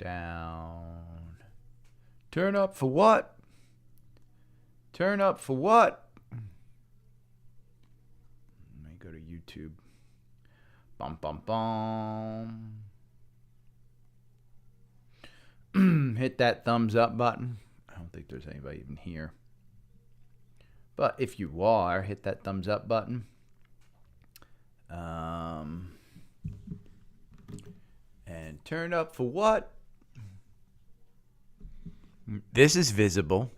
down. Turn up for what? Turn up for what? Let me go to YouTube. Bum, bum, bum. Hit that thumbs up button. I don't think there's anybody even here. But if you are, hit that thumbs up button. And turn up for what? This is visible.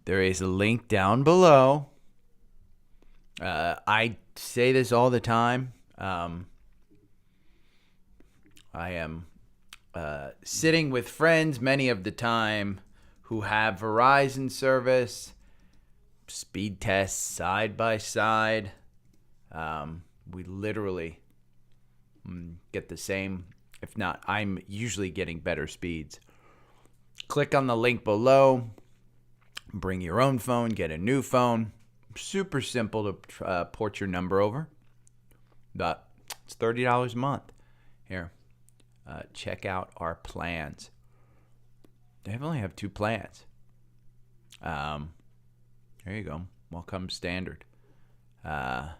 There is a link down below. I say this all the time. I am sitting with friends many of the time who have Verizon service, speed tests side by side. We literally get the same, if not, I'm usually getting better speeds. Click on the link below, bring your own phone, get a new phone. Super simple to port your number over, but it's $30 a month. Here, check out our plans. They only have 2 plans. There you go. Welcome standard. Oh,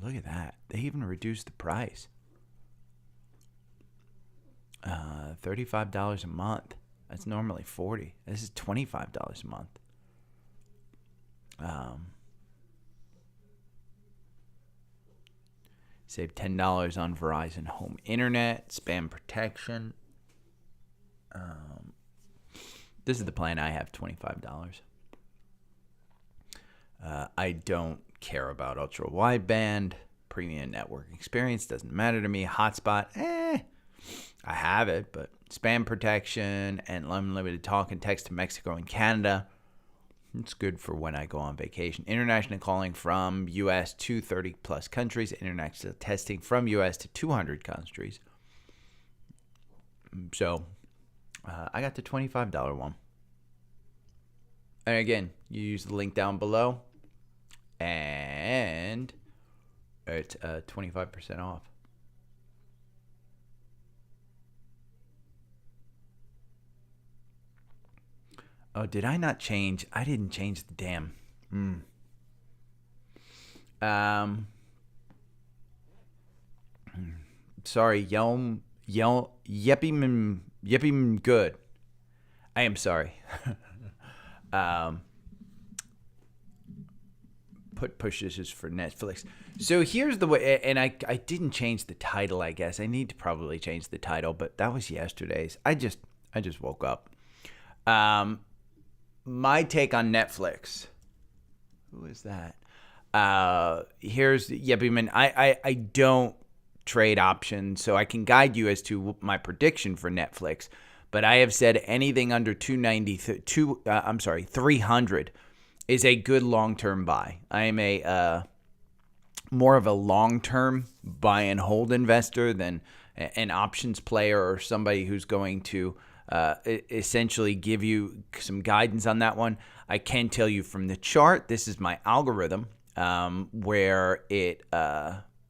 look at that. They even reduced the price. $35 a month. That's normally $40. This is $25 a month. Save $10 on Verizon Home Internet, spam protection. This is the plan I have, $25. I don't care about ultra wideband, premium network experience, doesn't matter to me. Hotspot, I have it, but spam protection and unlimited talk and text to Mexico and Canada. It's good for when I go on vacation. International calling from U.S. to 30 plus countries. International testing from U.S. to 200 countries. So I got the $25 one. And again, you use the link down below and it's 25% off. Oh, did I not change? I didn't change the damn. Sorry, yippee good. I am sorry. Push this is for Netflix. So here's the way, and I didn't change the title. I guess I need to probably change the title, but that was yesterday's. I just woke up. My take on Netflix. Who is that? Here's Yippee. I don't trade options, so I can guide you as to my prediction for Netflix. But I have said anything under 300 is a good long-term buy. I am a more of a long-term buy and hold investor than an options player or somebody who's going to essentially give you some guidance on that one. I can tell you from the chart, this is my algorithm, where it,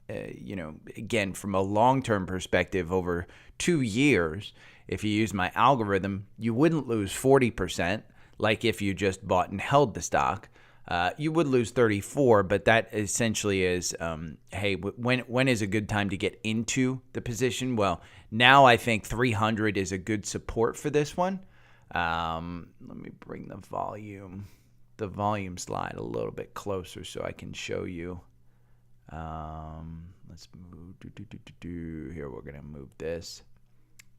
again, from a long-term perspective over 2 years, if you use my algorithm, you wouldn't lose 40%, like if you just bought and held the stock. You would lose 34, but that essentially is, hey, when is a good time to get into the position? Well, now I think 300 is a good support for this one. Let me bring the volume slide a little bit closer so I can show you. Let's move. Here, we're going to move this.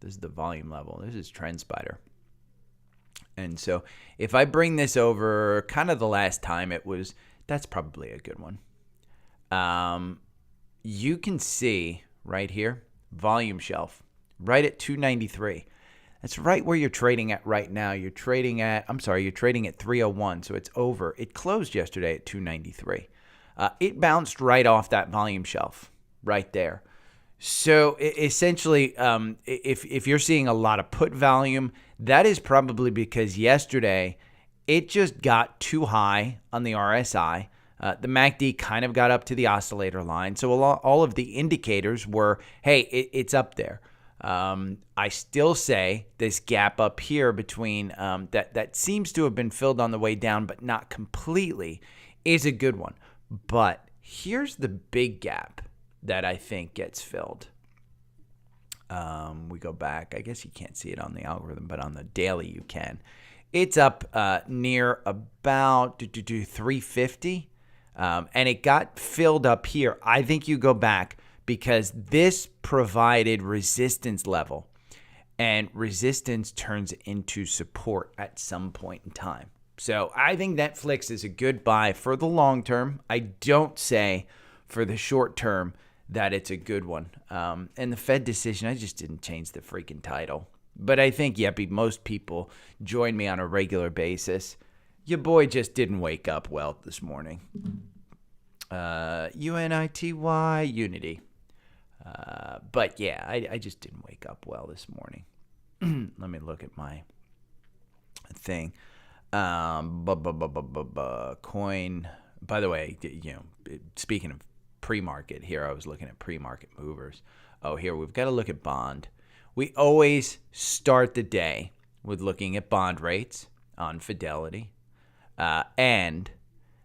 This is the volume level. This is TrendSpider. And so if I bring this over kind of the last time that's probably a good one. You can see right here, volume shelf, right at 293. That's right where you're trading at right now. You're trading at 301, so it's over. It closed yesterday at 293. It bounced right off that volume shelf right there. So essentially, if you're seeing a lot of put volume, that is probably because yesterday it just got too high on the RSI. The MACD kind of got up to the oscillator line. So all of the indicators were, hey, it's up there. I still say this gap up here between that seems to have been filled on the way down, but not completely, is a good one. But here's the big gap that I think gets filled. We go back. I guess you can't see it on the algorithm, but on the daily you can. It's up near about 350, and it got filled up here. I think you go back because this provided resistance level, and resistance turns into support at some point in time. So I think Netflix is a good buy for the long term. I don't say for the short term that it's a good one. And the Fed decision, I just didn't change the freaking title. But I think, most people join me on a regular basis. Your boy just didn't wake up well this morning. UNITY, Unity. But yeah, I just didn't wake up well this morning. Let me look at my thing. Coin. By the way, speaking of pre-market here, I was looking at pre-market movers. Oh, here we've got to look at bond. We always start the day with looking at bond rates on Fidelity. And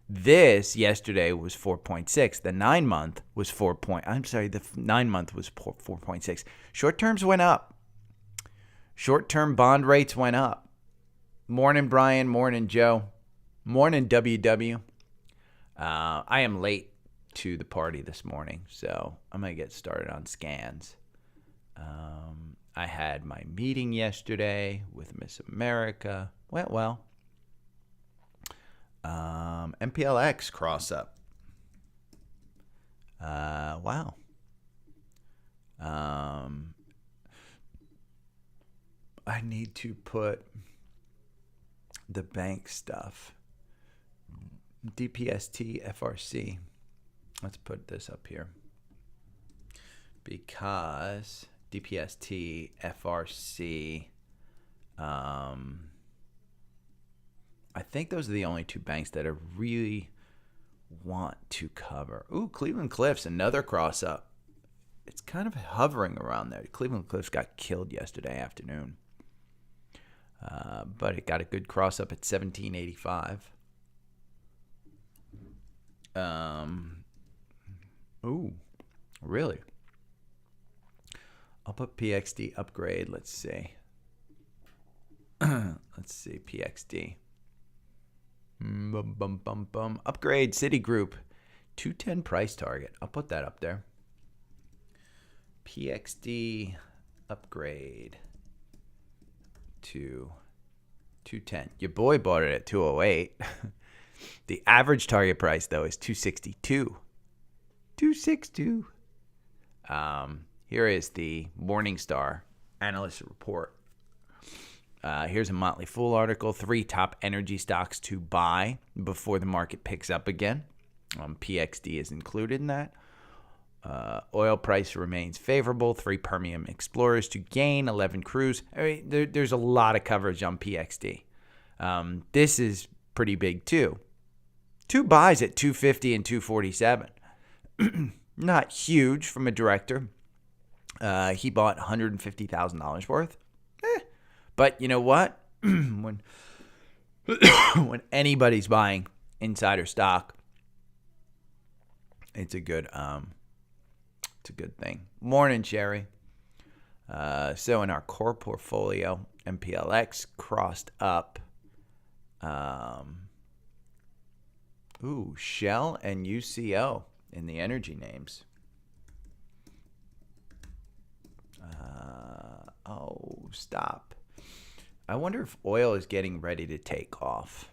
this yesterday was 4.6. The 9-month was the 9-month was 4.6. Short terms went up. Short-term bond rates went up. Morning, Brian. Morning, Joe. Morning, WW. I am late to the party this morning, so I'm going to get started on scans. I had my meeting yesterday with Miss America. Went well. MPLX cross up. Wow. I need to put the bank stuff. DPST FRC. Let's put this up here. Because DPST FRC, I think those are the only two banks that I really want to cover. Ooh, Cleveland Cliffs, another cross up. It's kind of hovering around there. Cleveland Cliffs got killed yesterday afternoon. But it got a good cross up at 1785. Ooh, really? I'll put PXD upgrade. Let's see. Let's see, PXD. Upgrade Citigroup. 210 price target. I'll put that up there. PXD upgrade to 210. Your boy bought it at 208. The average target price, though, is 262. 262. Here is the Morningstar analyst report. Here's a Motley Fool article. 3 top energy stocks to buy before the market picks up again. PXD is included in that. Oil price remains favorable. 3 Permian explorers to gain. 11 crews. I mean, there's a lot of coverage on PXD. This is pretty big too. 2 buys at 250 and 247. Not huge from a director. He bought $150,000 worth. But you know what? when anybody's buying insider stock, it's a good thing. Morning, Sherry. So in our core portfolio, MPLX crossed up. Shell and UCO in the energy names. Stop. I wonder if oil is getting ready to take off.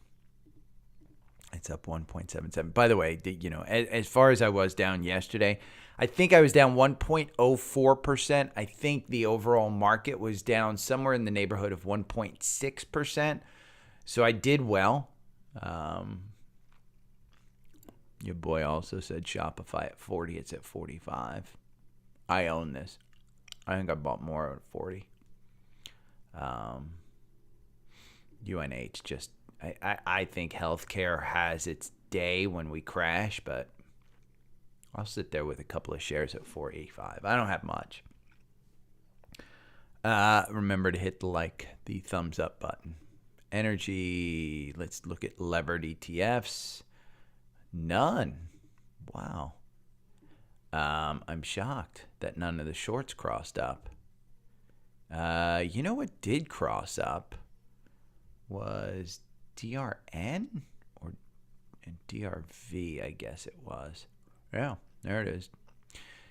It's up 1.77. By the way, as far as I was down yesterday, I think I was down 1.04%. I think the overall market was down somewhere in the neighborhood of 1.6%. So I did well. Your boy also said Shopify at 40. It's at 45. I own this. I think I bought more at 40. UNH just, I think healthcare has its day when we crash, but I'll sit there with a couple of shares at 485. I don't have much. Remember to hit the thumbs up button. Energy, let's look at levered ETFs. None. Wow. I'm shocked that none of the shorts crossed up. You know what did cross up was DRN or DRV, I guess it was. Yeah, there it is.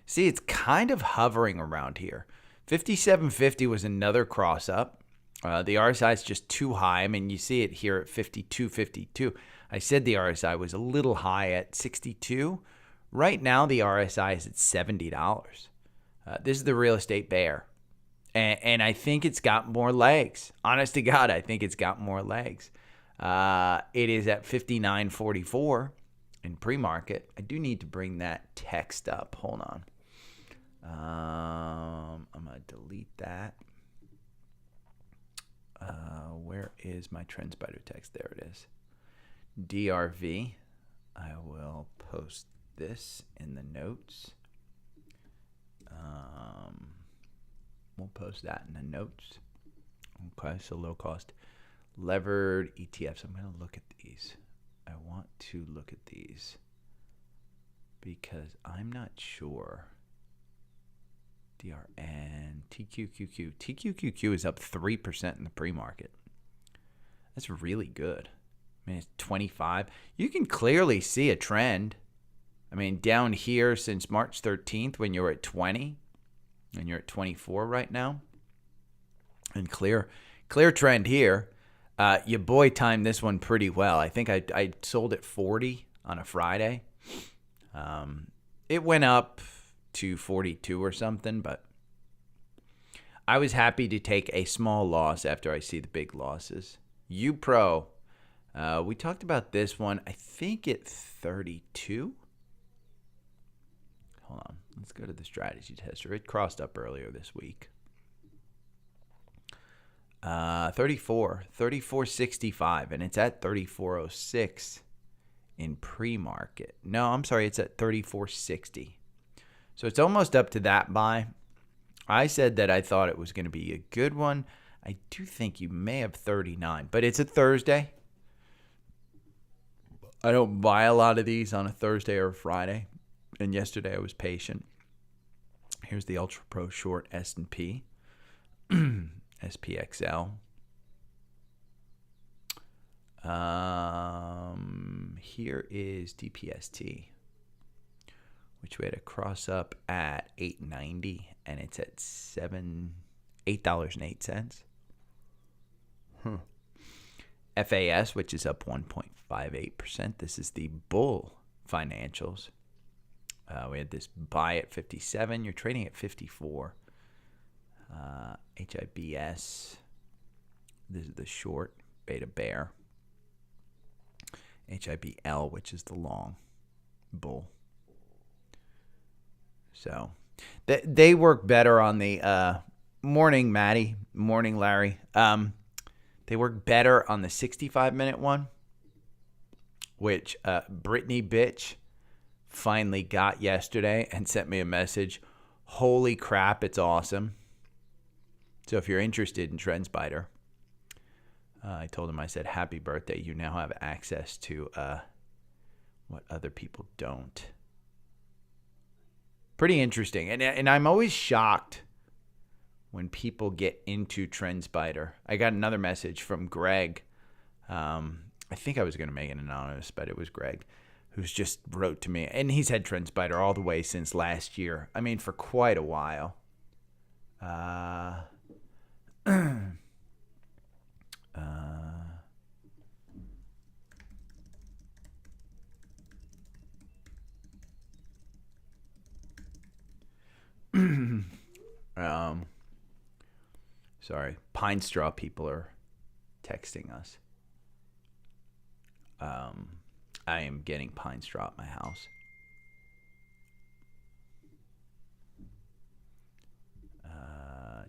See, it's kind of hovering around here. 5750 was another cross up. The RSI is just too high. I mean, you see it here at 52.52. I said the RSI was a little high at 62. Right now, the RSI is at $70. This is the real estate bear. And I think it's got more legs. Honest to God, I think it's got more legs. It is at 59.44 in pre-market. I do need to bring that text up. Hold on. I'm going to delete that. Where is my TrendSpider text? There it is. DRV. I will post this in the notes. We'll post that in the notes. Okay, so low cost levered ETFs. I'm going to look at these. I want to look at these because I'm not sure. DRN, TQQQ. TQQQ is up 3% in the pre-market. That's really good. I mean, it's 25. You can clearly see a trend. I mean, down here since March 13th when you were at 20, and you're at 24 right now. And clear trend here. Your boy timed this one pretty well. I think I sold at 40 on a Friday. It went up to 42 or something, but I was happy to take a small loss after I see the big losses. UPRO, we talked about this one, I think at 32. Hold on, let's go to the strategy tester. It crossed up earlier this week. 34.65, and it's at 34.06 in pre-market. No, I'm sorry, it's at 34.60. So it's almost up to that buy. I said that I thought it was going to be a good one. I do think you may have 39, but it's a Thursday. I don't buy a lot of these on a Thursday or a Friday. And yesterday I was patient. Here's the Ultra Pro Short S&P, SPXL. Here is DPST, which we had a cross up at $8.90, and it's at $8.08. FAS, which is up 1.58%. This is the bull financials. We had this buy at 57. You're trading at 54. HIBS. This is the short beta bear. HIBL, which is the long bull. So they work better on the morning, Maddie. Morning, Larry. They work better on the 65-minute one, which Brittany Bitch finally got yesterday and sent me a message. Holy crap, it's awesome. So if you're interested in TrendSpider, I told him, I said, happy birthday. You now have access to what other people don't. Pretty interesting. And I'm always shocked when people get into TrendSpider. I got another message from Greg. I think I was going to make it anonymous, but it was Greg, who's just wrote to me. And he's had TrendSpider all the way since last year. I mean, for quite a while. Sorry, Pine Straw people are texting us. I am getting Pine Straw at my house.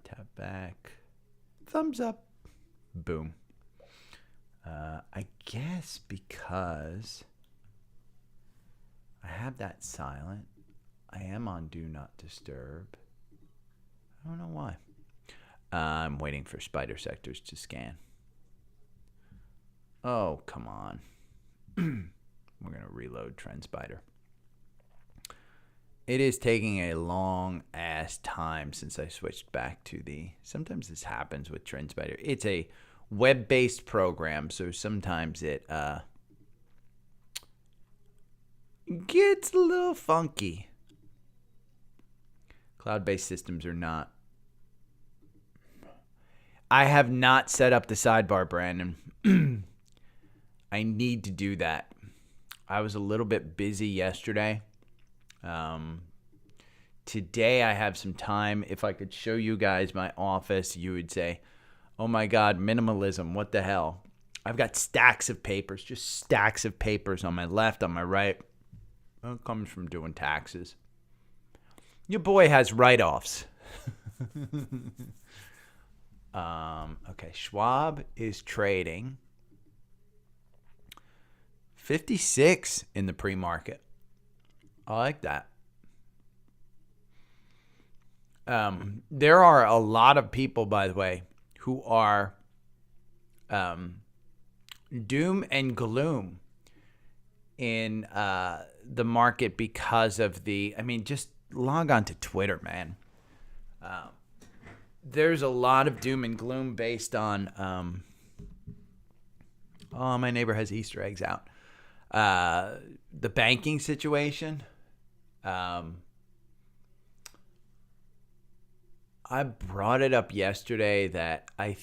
Tap back. Thumbs up. Boom. I guess because I have that silent. I am on Do Not Disturb. I don't know why. I'm waiting for spider sectors to scan. Oh, come on. We're going to reload Trend Spider. It is taking a long ass time since I switched back to the, sometimes this happens with Trend Spider. It's a web-based program, so sometimes it gets a little funky. Cloud-based systems are not. I have not set up the sidebar, Brandon. I need to do that. I was a little bit busy yesterday. Today I have some time. If I could show you guys my office, you would say, oh my God, minimalism, what the hell? I've got stacks of papers, just stacks of papers on my left, on my right. Well, it comes from doing taxes. Your boy has write-offs. Okay, Schwab is trading 56 in the pre-market. I like that. There are a lot of people, by the way, who are doom and gloom in the market because of the, I mean, just log on to Twitter, man. There's a lot of doom and gloom based on, oh, my neighbor has Easter eggs out. The banking situation. I brought it up yesterday that I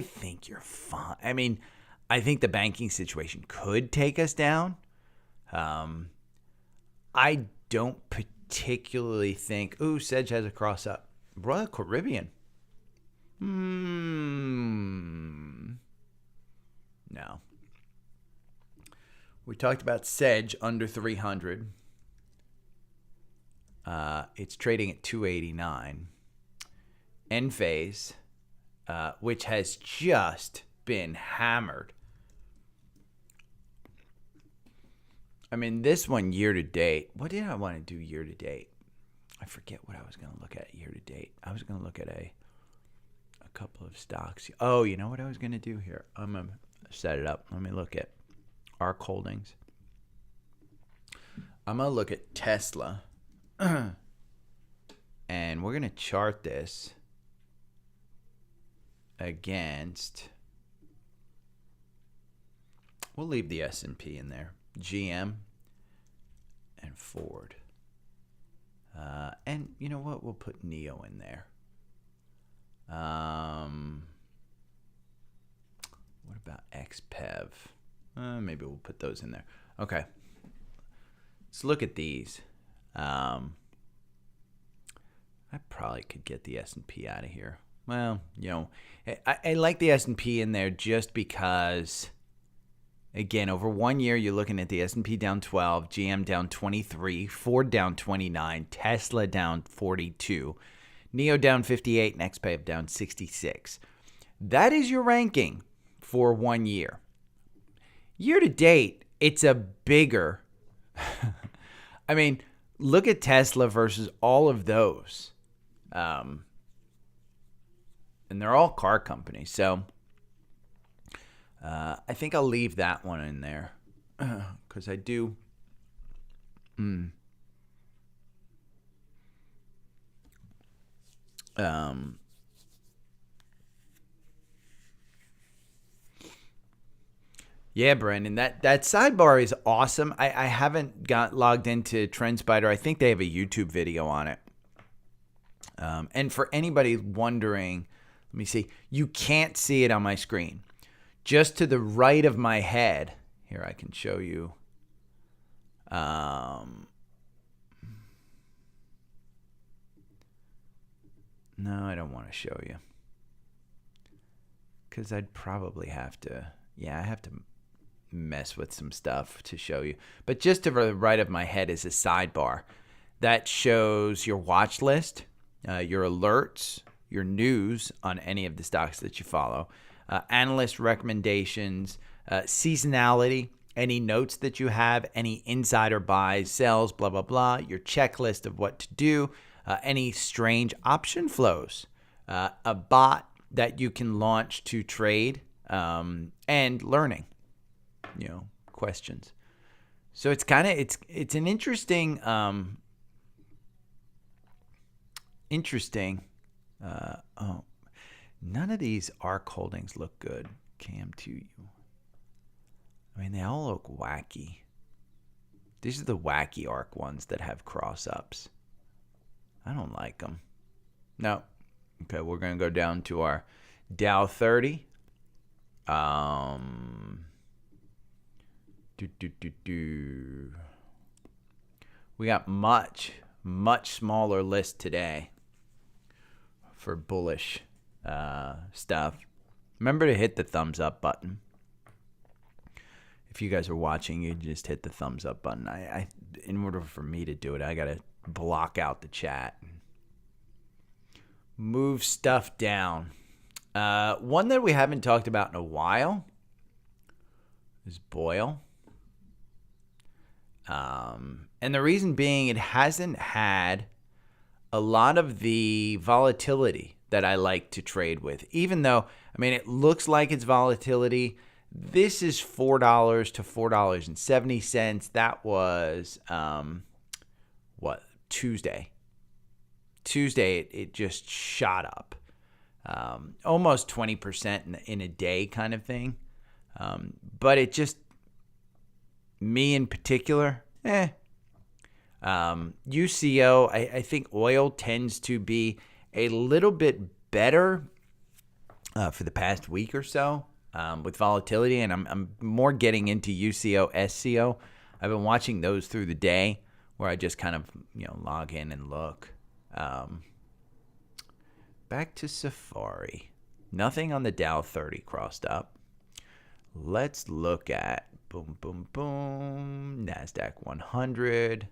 think you're fine. I mean, I think the banking situation could take us down. I don't particularly think, ooh, Sedge has a cross up. Royal Caribbean. No. We talked about Sedge under 300. It's trading at 289. Enphase, which has just been hammered. I mean, this one year to date. What did I want to do year to date? I forget what I was going to look at year to date. I was going to look at a couple of stocks. Oh, you know what I was going to do here? I'm going to set it up. Let me look at ARC Holdings. I'm going to look at Tesla. And we're going to chart this against, we'll leave the S&P in there, GM and Ford. And you know what? We'll put NEO in there. What about XPEV? Maybe we'll put those in there. Okay. Let's look at these. I probably could get the S&P out of here. Well, you know, I like the S&P in there just because, again, over 1 year, you're looking at the S&P down 12, GM down 23, Ford down 29, Tesla down 42, NEO down 58, and XPEV down 66. That is your ranking for 1 year. Year to date, it's a bigger. I mean, look at Tesla versus all of those. And they're all car companies. So I think I'll leave that one in there because I do. Yeah, Brandon, that sidebar is awesome. I haven't got logged into TrendSpider. I think they have a YouTube video on it. And for anybody wondering, let me see. You can't see it on my screen. Just to the right of my head, here I can show you. No, I don't want to show you. Because I'd probably have to, I have to mess with some stuff to show you. But just to the right of my head is a sidebar that shows your watch list, your alerts, your news on any of the stocks that you follow, analyst recommendations, seasonality, any notes that you have, any insider buys, sells, blah, blah, blah, your checklist of what to do, any strange option flows, a bot that you can launch to trade, and learning, questions. So it's kind of it's an interesting none of these ARC holdings look good. CAM2U. I mean, they all look wacky. These are the wacky ARC ones that have cross-ups. I don't like them. No. Okay, we're going to go down to our Dow 30. We got much smaller list today for bullish stuff. Remember to hit the thumbs up button. If you guys are watching, you just hit the thumbs up button. I in order for me to do it, I got to block out the chat. Move stuff down. One that we haven't talked about in a while is BOIL. And the reason being, it hasn't had a lot of the volatility that I like to trade with. Even though, I mean, it looks like it's volatility. This is $4 to $4.70. That was, Tuesday. Tuesday, it just shot up. Almost 20% in a day kind of thing. But it just, me in particular, UCO, I think oil tends to be a little bit better for the past week or so with volatility, and I'm more getting into UCO, SCO. I've been watching those through the day where I just kind of log in and look. Back to Safari. Nothing on the Dow 30 crossed up. Let's look at NASDAQ 100.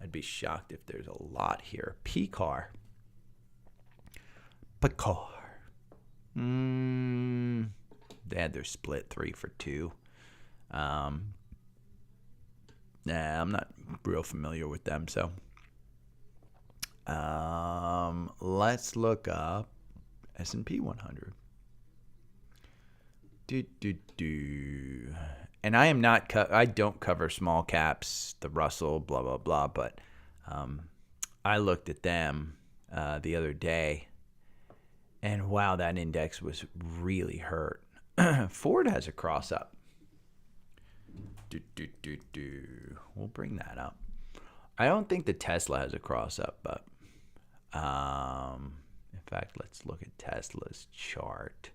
I'd be shocked if there's a lot here. PCAR. They had their split 3 for 2. I'm not real familiar with them, so let's look up S&P 100. And I am not I don't cover small caps, the Russell, blah blah blah, but I looked at them the other day, and wow, that index was really hurt. Ford has a cross up. We'll bring that up. I don't think the Tesla has a cross up, but in fact, let's look at Tesla's chart.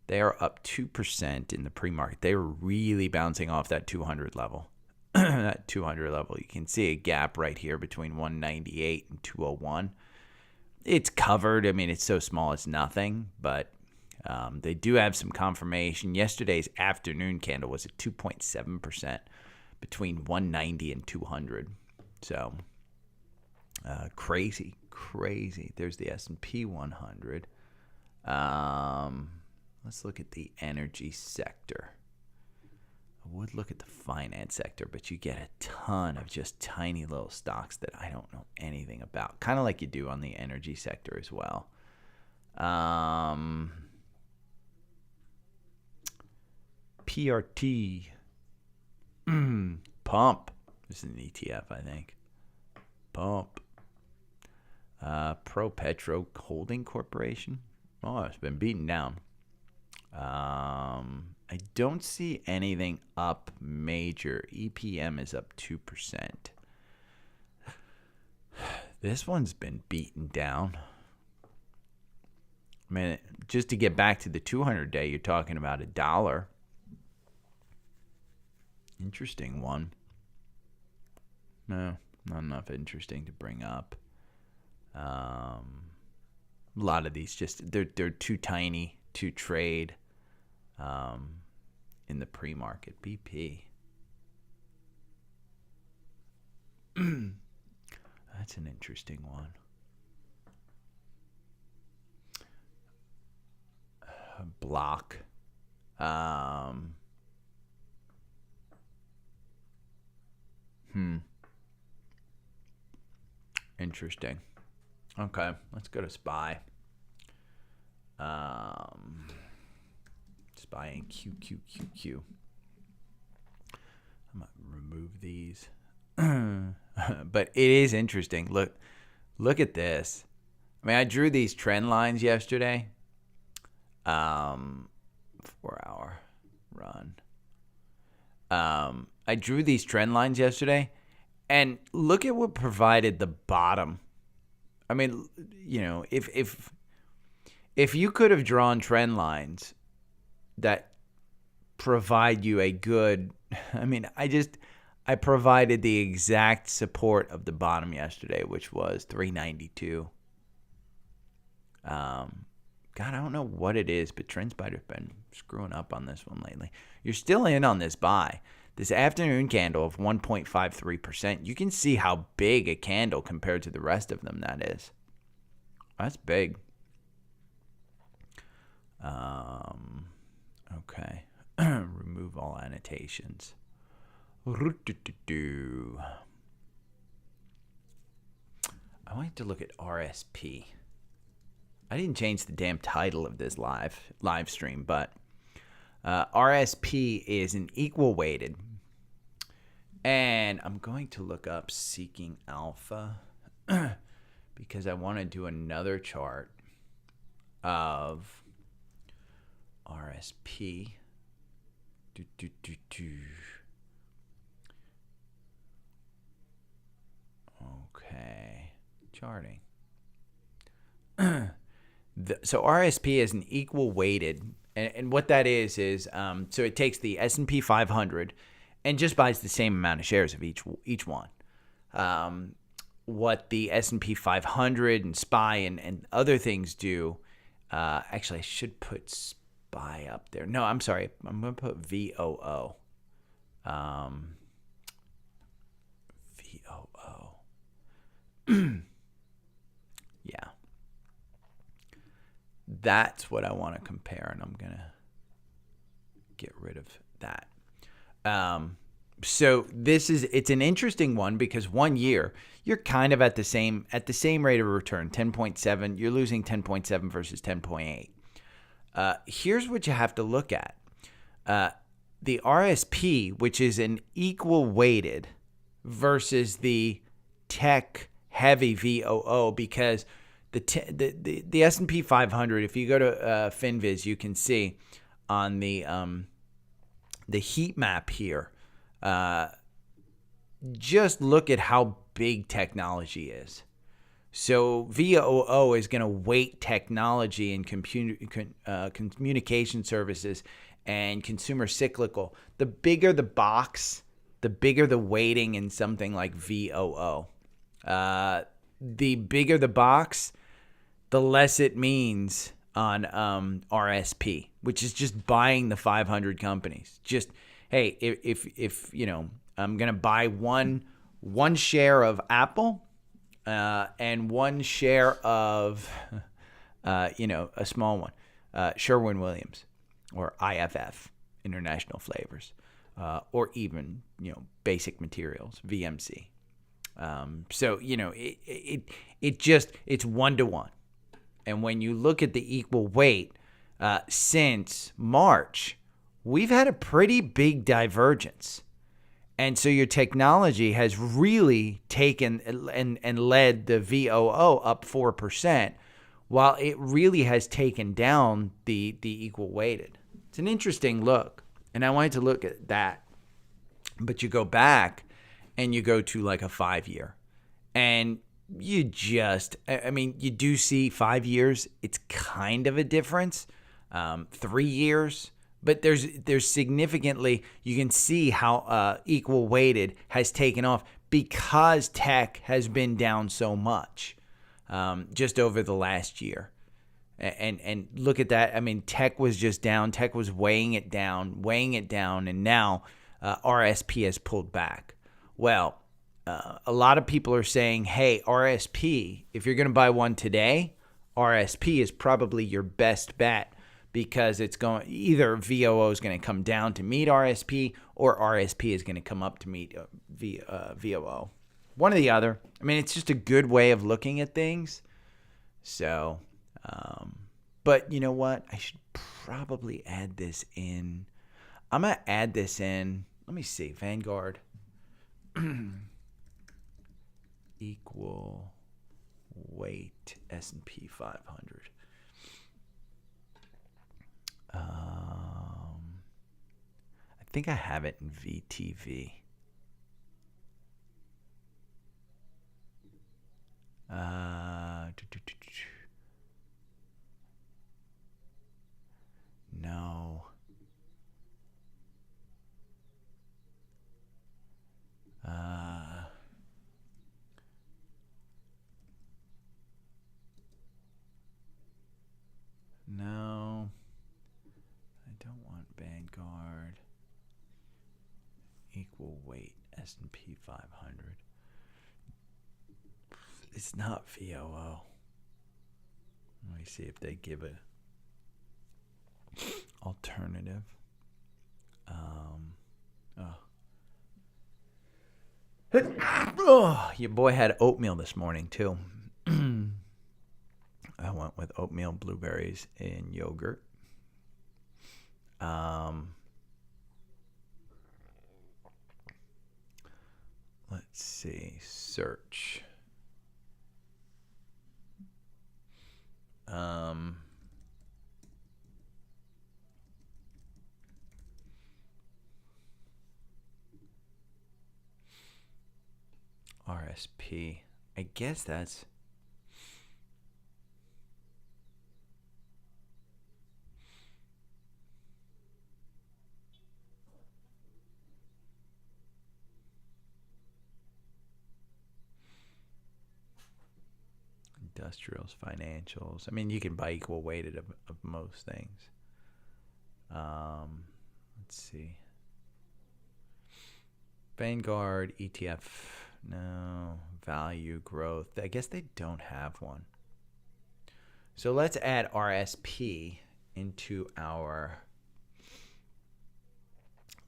They are up 2% in the pre-market. They were really bouncing off that 200 level. That 200 level. You can see a gap right here between 198 and 201. It's covered. I mean, it's so small, it's nothing, but they do have some confirmation. Yesterday's afternoon candle was at 2.7% between 190 and 200. So crazy. There's the S&P 100. Let's look at the energy sector. I would look at the finance sector, but you get a ton of just tiny little stocks that I don't know anything about. Kind of like you do on the energy sector as well. PRT. Pump. This is an ETF, I think. Pump. Pro Petro Holding Corporation. Oh, it's been beaten down. I don't see anything up major. EPM is up 2%. This one's been beaten down. I mean, just to get back to the 200-day, you're talking about $1. Interesting one. No, not enough interesting to bring up. A lot of these just they're too tiny to trade in the pre-market. BP. That's an interesting one. Block. Interesting. Okay, let's go to SPY. SPY and QQQQ. I'm going to remove these. But it is interesting. Look at this. I mean, I drew these trend lines yesterday. 4-hour run. I drew these trend lines yesterday, and look at what provided the bottom. I mean, you know, if you could have drawn trend lines that provide you a good, I mean, I provided the exact support of the bottom yesterday, which was 392. God, I don't know what it is, but TrendSpider's been screwing up on this one lately. You're still in on this buy. This afternoon candle of 1.53%. You can see how big a candle compared to the rest of them that is. That's big. Okay. Remove all annotations. I want to look at RSP. I didn't change the damn title of this live stream, but RSP is an equal weighted. And I'm going to look up Seeking Alpha because I want to do another chart of RSP. Okay, charting. So RSP is an equal weighted, and what that is so it takes the S&P 500 and just buys the same amount of shares of each one. What the S&P 500 and SPY and other things do, actually I should put SPY up there. No, I'm sorry. I'm going to put VOO. VOO. Yeah. That's what I want to compare, and I'm going to get rid of that. So it's an interesting one because 1 year you're kind of at the same rate of return, 10.7. You're losing 10.7 versus 10.8. Here's what you have to look at. The RSP, which is an equal weighted versus the tech heavy VOO, because the S&P 500, if you go to FinViz, you can see on the heat map here, just look at how big technology is. So VOO is going to weight technology and communication services and consumer cyclical. The bigger the box, the bigger the weighting in something like VOO. The bigger the box, the less it means on RSP, which is just buying the 500 companies. Just, hey, if you know, I'm going to buy one share of Apple and one share of, a small one, Sherwin-Williams or IFF, International Flavors, or even, Basic Materials, VMC. So, it's 1-to-1. And when you look at the equal weight, since March, we've had a pretty big divergence. And so your technology has really taken and led the VOO up 4%, while it really has taken down the equal weighted. It's an interesting look. And I wanted to look at that. But you go back and you go to like a 5-year. And you do see 5 years. It's kind of a difference. 3 years. But there's significantly, you can see how equal weighted has taken off because tech has been down so much just over the last year. And look at that. I mean, tech was just down. Tech was weighing it down, and now RSP has pulled back. Well, a lot of people are saying, hey, RSP, if you're going to buy one today, RSP is probably your best bet because it's going either VOO is going to come down to meet RSP or RSP is going to come up to meet VOO. One or the other. I mean, it's just a good way of looking at things. So, but you know what? I should probably add this in. I'm going to add this in. Let me see. Vanguard equal weight S&P 500. I think I have it in VTV. No. No. I don't want Vanguard equal weight S&P 500. It's not VOO. Let me see if they give a alternative. Oh, your boy had oatmeal this morning too. I went with oatmeal, blueberries, and yogurt. Let's see. Search. RSP. I guess that's industrials, financials. I mean, you can buy equal weighted of most things. Let's see. Vanguard, ETF, no. Value, growth. I guess they don't have one. So let's add RSP into our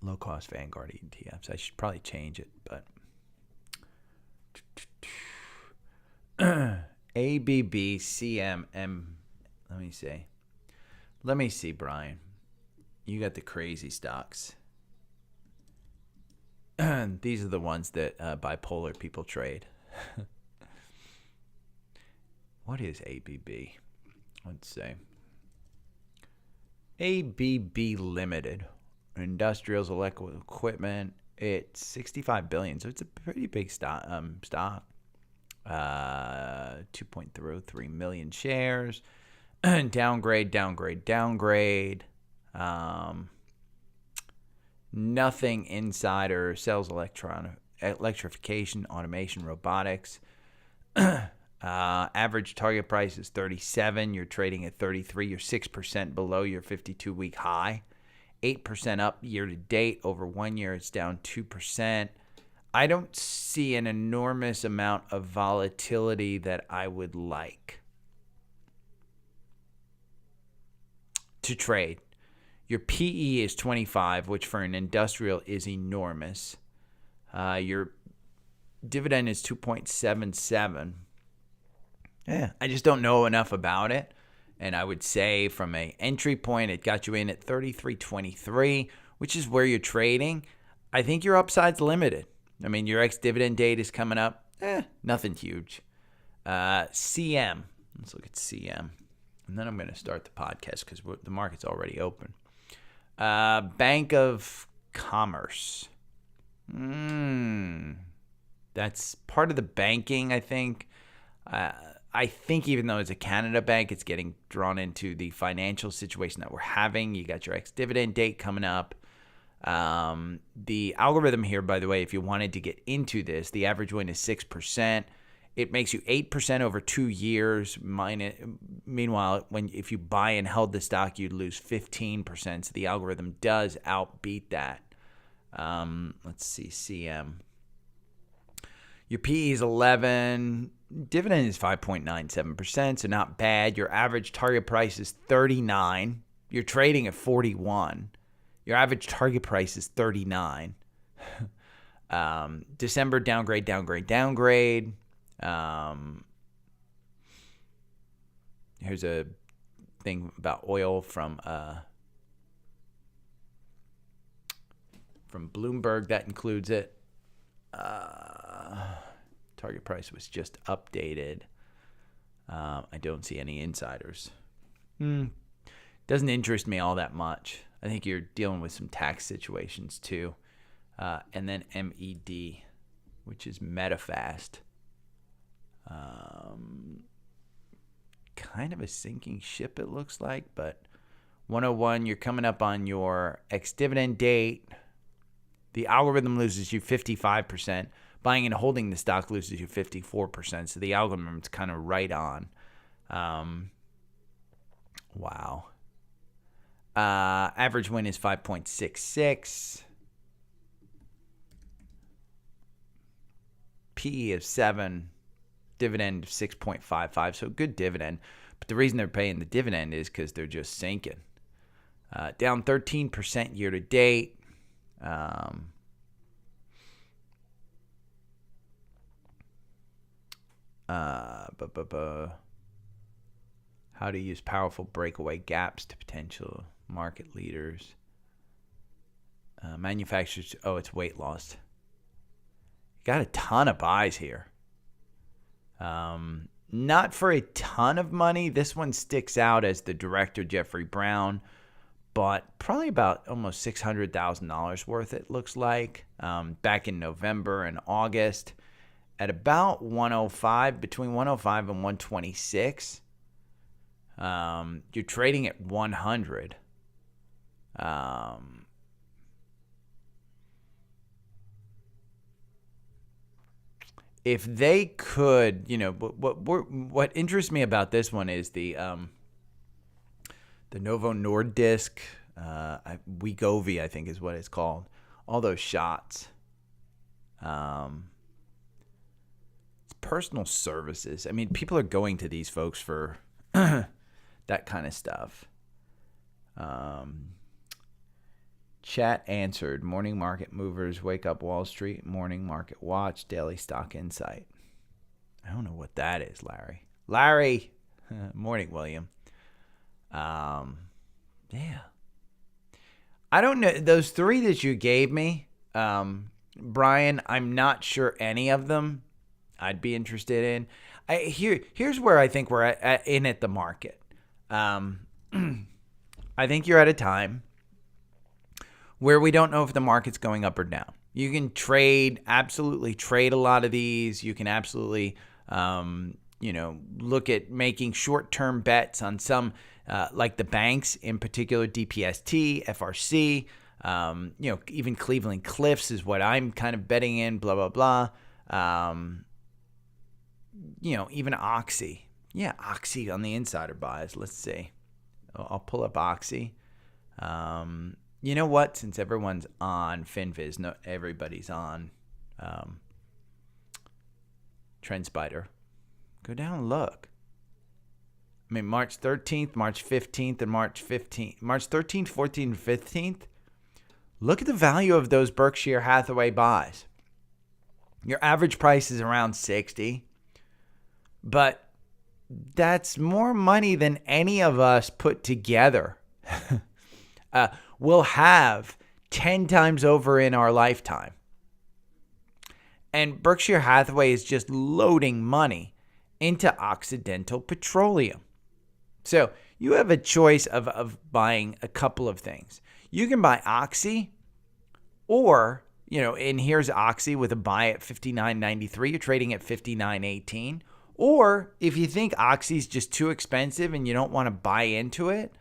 low-cost Vanguard ETFs. I should probably change it, but ABBCMM. Let me see, Brian. You got the crazy stocks. These are the ones that bipolar people trade. What is ABB? Let's say ABB Limited, Industrials, Electrical Equipment. It's $65 billion, so it's a pretty big stock. 2.03 million shares. Downgrade. Nothing insider. Sells electrification, automation, robotics. Average target price is 37. You're trading at 33. You're 6% below your 52-week high. 8% up year to date. Over 1 year, it's down 2%. I don't see an enormous amount of volatility that I would like to trade. Your PE is 25, which for an industrial is enormous. Your dividend is 2.77. Yeah, I just don't know enough about it. And I would say from an entry point, it got you in at 33.23, which is where you're trading. I think your upside's limited. I mean, your ex-dividend date is coming up. Nothing huge. CM. Let's look at CM. And then I'm going to start the podcast because the market's already open. Bank of Commerce. That's part of the banking, I think. I think even though it's a Canada bank, it's getting drawn into the financial situation that we're having. You got your ex-dividend date coming up. The algorithm here, by the way, if you wanted to get into this, the average win is 6%. It makes you 8% over 2 years. Meanwhile, if you buy and held the stock, you'd lose 15%. So the algorithm does outbeat that. Let's see, CM. Your PE is 11. Dividend is 5.97%, so not bad. Your average target price is 39. You're trading at 41. Your average target price is 39. December, downgrade. Here's a thing about oil from Bloomberg that includes it. Target price was just updated. I don't see any insiders. Doesn't interest me all that much. I think you're dealing with some tax situations too. And then MED, which is MetaFast. Kind of a sinking ship, it looks like, but 101, you're coming up on your ex-dividend date. The algorithm loses you 55%. Buying and holding the stock loses you 54%. So the algorithm's kind of right on. Wow. Average win is 5.66. PE of 7. Dividend of 6.55. So good dividend. But the reason they're paying the dividend is because they're just sinking. Down 13% year to date. How to use powerful breakaway gaps to potential market leaders. Manufacturers, it's weight loss. Got a ton of buys here. Not for a ton of money. This one sticks out as the director, Jeffrey Brown, but probably about almost $600,000 worth, it looks like, back in November and August at about 105, between 105 and 126. You're trading at 100. If they could, what interests me about this one is the Novo Nordisk, Wegovy, I think is what it's called. All those shots. It's personal services. I mean, people are going to these folks for that kind of stuff. Chat answered. Morning market movers. Wake up Wall Street. Morning market watch. Daily stock insight. I don't know what that is, Larry. Larry. Morning, William. Yeah. I don't know. Those three that you gave me, Brian, I'm not sure any of them I'd be interested in. Here's where I think we're at the market. I think you're at a time where we don't know if the market's going up or down. You can absolutely trade a lot of these. You can absolutely, look at making short-term bets on some, like the banks, in particular DPST, FRC, even Cleveland Cliffs is what I'm kind of betting in, blah, blah, blah. Even Oxy. Yeah, Oxy on the insider buys. Let's see. I'll pull up Oxy. You know what? Since everyone's on FinViz, not everybody's on TrendSpider. Go down and look. I mean, March 13th, March 15th, and March 15th. March 13th, 14th, and 15th. Look at the value of those Berkshire Hathaway buys. Your average price is around 60. But that's more money than any of us put together. We'll have 10 times over in our lifetime. And Berkshire Hathaway is just loading money into Occidental Petroleum. So you have a choice of buying a couple of things. You can buy Oxy, or, and here's Oxy with a buy at $59.93. You're trading at $59.18. Or if you think Oxy's just too expensive and you don't want to buy into it,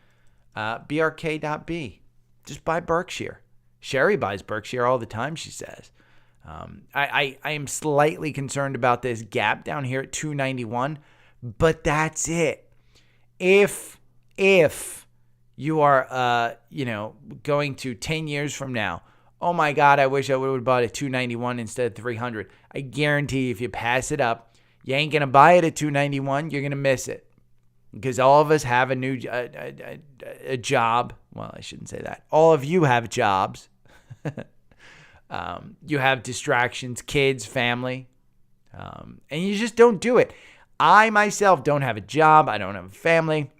BRK.B. Just buy Berkshire. Sherry buys Berkshire all the time, she says. I am slightly concerned about this gap down here at 291, but that's it. If you are, going to 10 years from now, oh my God, I wish I would have bought at 291 instead of 300. I guarantee you, if you pass it up, you ain't going to buy it at 291. You're going to miss it. Because all of us have a new a job. Well, I shouldn't say that. All of you have jobs. You have distractions, kids, family. And you just don't do it. I myself don't have a job. I don't have a family.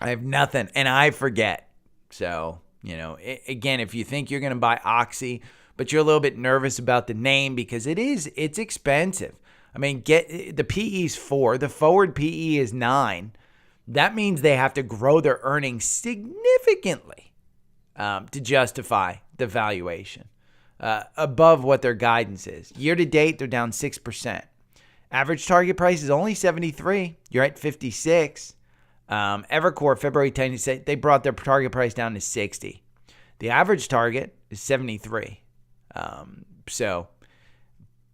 I have nothing, and I forget. So, again, if you think you're going to buy Oxy, but you're a little bit nervous about the name because it's expensive. I mean, the PE is 4. The forward PE is 9. That means they have to grow their earnings significantly to justify the valuation above what their guidance is. Year to date, they're down 6%. Average target price is only 73. You're at 56. Evercore, February 10, they brought their target price down to 60. The average target is 73. So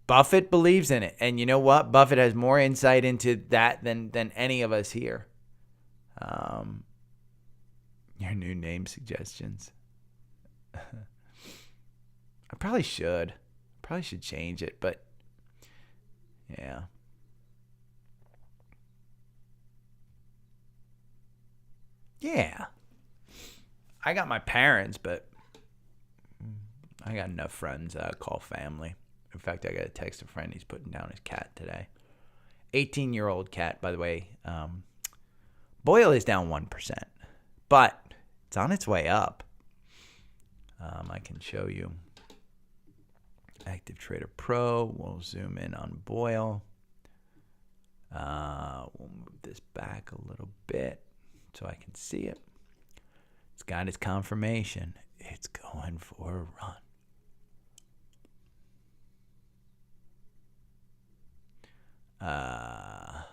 Buffett believes in it. And you know what? Buffett has more insight into that than any of us here. Your new name suggestions. I probably should change it, but yeah. Yeah. I got my parents, but I got enough friends that I call family. In fact, I got a text a friend. He's putting down his cat today. 18-year-old cat, by the way. BOIL is down 1%, but it's on its way up. I can show you. Active Trader Pro. We'll zoom in on BOIL. We'll move this back a little bit so I can see it. It's got its confirmation. It's going for a run. I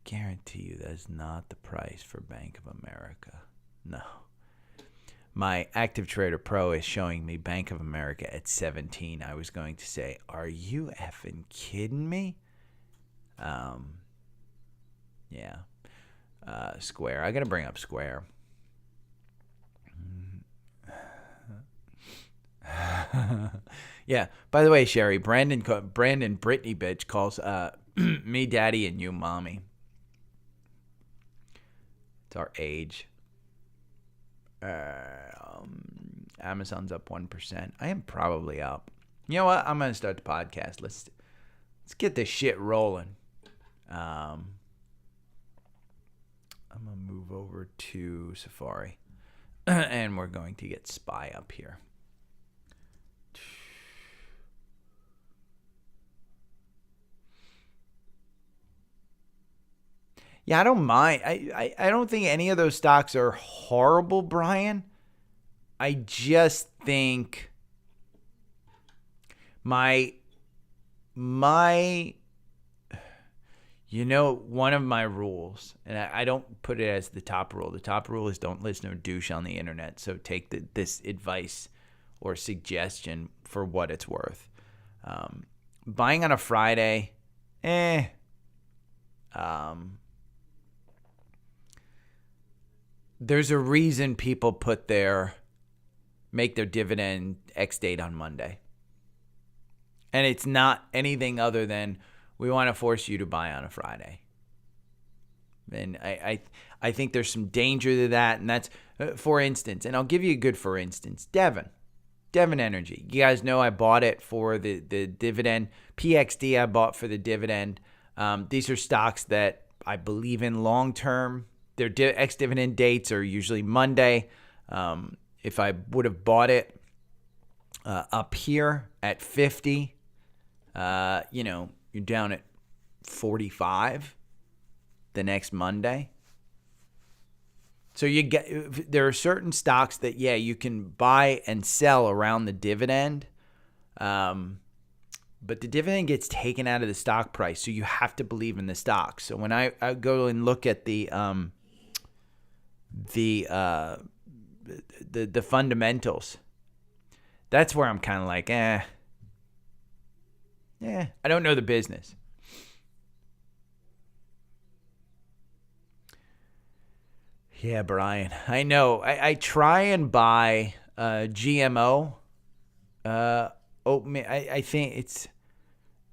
guarantee you that's not the price for Bank of America. No. My Active Trader Pro is showing me Bank of America at 17. I was going to say, are you effing kidding me? Yeah. Square. I got to bring up Square. Yeah. By the way, Sherry, Brandon Brittany bitch calls me daddy and you mommy. It's our age. Amazon's up 1%. I am probably up. You know what? I'm gonna start the podcast. Let's get this shit rolling. I'm gonna move over to Safari, and we're going to get SPY up here. Yeah, I don't mind. I don't think any of those stocks are horrible, Brian. I just think one of my rules, and I don't put it as the top rule. The top rule is don't listen to a douche on the internet. So take this advice or suggestion for what it's worth. Buying on a Friday, there's a reason people make their dividend X date on Monday. And it's not anything other than we want to force you to buy on a Friday. And I think there's some danger to that. And that's, for instance, and I'll give you a good for instance, Devon Energy. You guys know I bought it for the dividend. PXD I bought for the dividend. These are stocks that I believe in long term. Their ex-dividend dates are usually Monday. If I would have bought it up here at 50, you're down at 45 the next Monday. So there are certain stocks that, you can buy and sell around the dividend. But the dividend gets taken out of the stock price, so you have to believe in the stock. So when I go and look at the fundamentals, that's where I'm kind of like, I don't know the business. Yeah, Brian, I know. I try and buy GMO oatmeal. I think it's,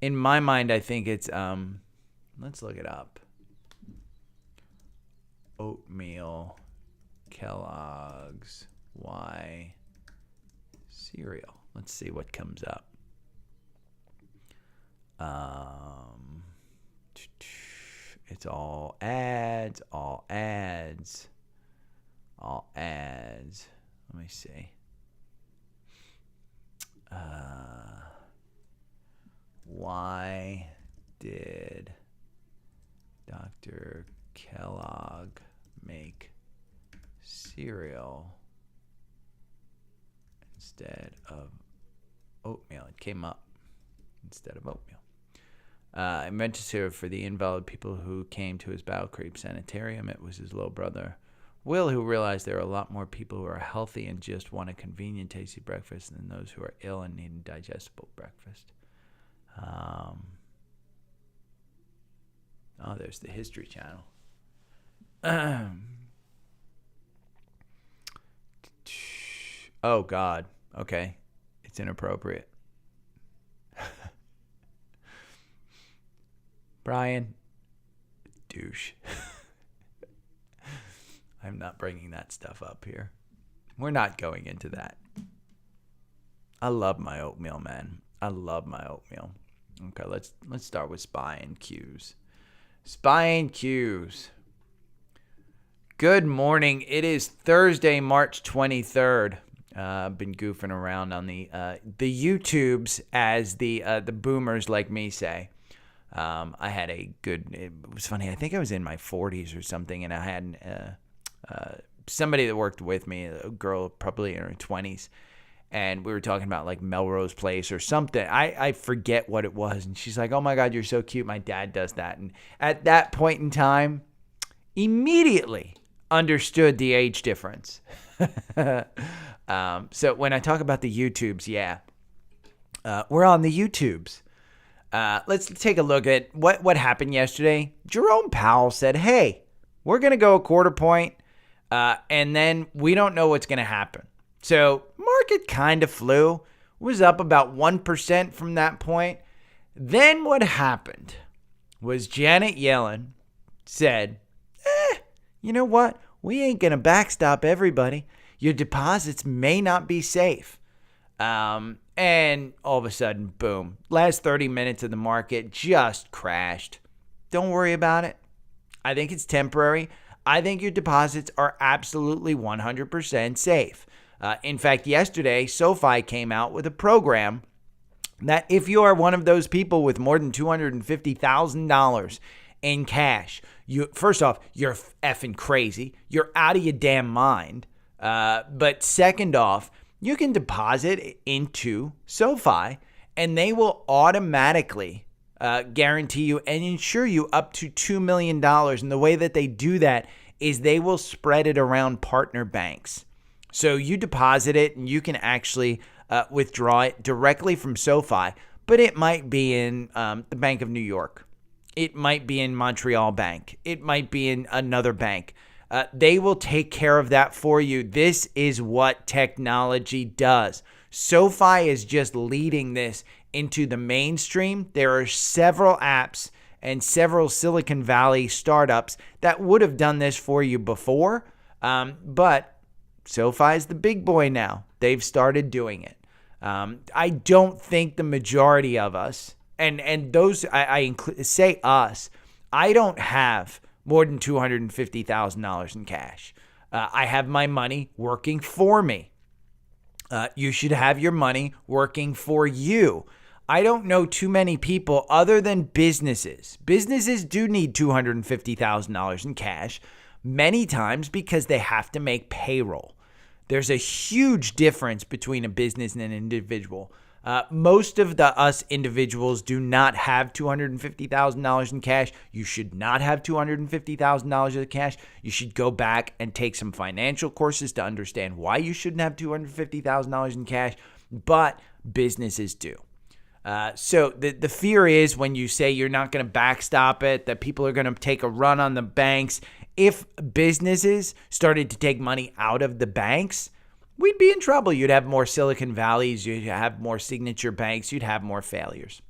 in my mind, I think it's, let's look it up. Oatmeal, Kellogg's, Y cereal. Let's see what comes up. It's all ads, all ads, all ads. Let me see. Why did Dr. Kellogg make cereal instead of oatmeal? It came up instead of oatmeal. Invented cereal for the invalid people who came to his Battle Creek Sanitarium. It was his little brother, Will, who realized there are a lot more people who are healthy and just want a convenient, tasty breakfast than those who are ill and need a digestible breakfast. There's the History Channel. Oh, God. Okay. It's inappropriate. Brian, douche. I'm not bringing that stuff up here. We're not going into that. I love my oatmeal, man. I love my oatmeal. Okay, let's start with SPY and Qs. SPY and Qs. Good morning. It is Thursday, March 23rd. I've been goofing around on the YouTubes, as the boomers like me say. I had it was funny. I think I was in my 40s or something, and I had somebody that worked with me, a girl probably in her 20s, and we were talking about like Melrose Place or something. I forget what it was, and she's like, "Oh my God, you're so cute. My dad does that." And at that point in time, immediately understood the age difference. So when I talk about the YouTubes, we're on the YouTubes. Let's take a look at what happened yesterday. Jerome Powell said, "Hey, we're going to go a quarter point, and then we don't know what's going to happen." So market kind of flew, was up about 1% from that point. Then what happened was Janet Yellen said, you know what? We ain't going to backstop everybody. Your deposits may not be safe. And all of a sudden, boom, last 30 minutes of the market just crashed. Don't worry about it. I think it's temporary. I think your deposits are absolutely 100% safe. In fact, yesterday, SOFI came out with a program that if you are one of those people with more than $250,000 in cash, first off, you're effing crazy. You're out of your damn mind. But second off, you can deposit into SOFI, and they will automatically guarantee you and insure you up to $2 million. And the way that they do that is they will spread it around partner banks. So you deposit it, and you can actually withdraw it directly from SOFI, but it might be in the Bank of New York. It might be in Montreal Bank. It might be in another bank. They will take care of that for you. This is what technology does. SOFI is just leading this into the mainstream. There are several apps and several Silicon Valley startups that would have done this for you before, but SOFI is the big boy now. They've started doing it. I don't think the majority of us, and those I say us, I don't have more than $250,000 in cash. I have my money working for me. You should have your money working for you. I don't know too many people other than businesses. Businesses do need $250,000 in cash many times because they have to make payroll. There's a huge difference between a business and an individual. Most of us individuals do not have $250,000 in cash. You should not have $250,000 in cash. You should go back and take some financial courses to understand why you shouldn't have $250,000 in cash, but businesses do. So the fear is when you say you're not going to backstop it, that people are going to take a run on the banks. If businesses started to take money out of the banks, we'd be in trouble. You'd have more Silicon Valleys. You'd have more signature banks. You'd have more failures.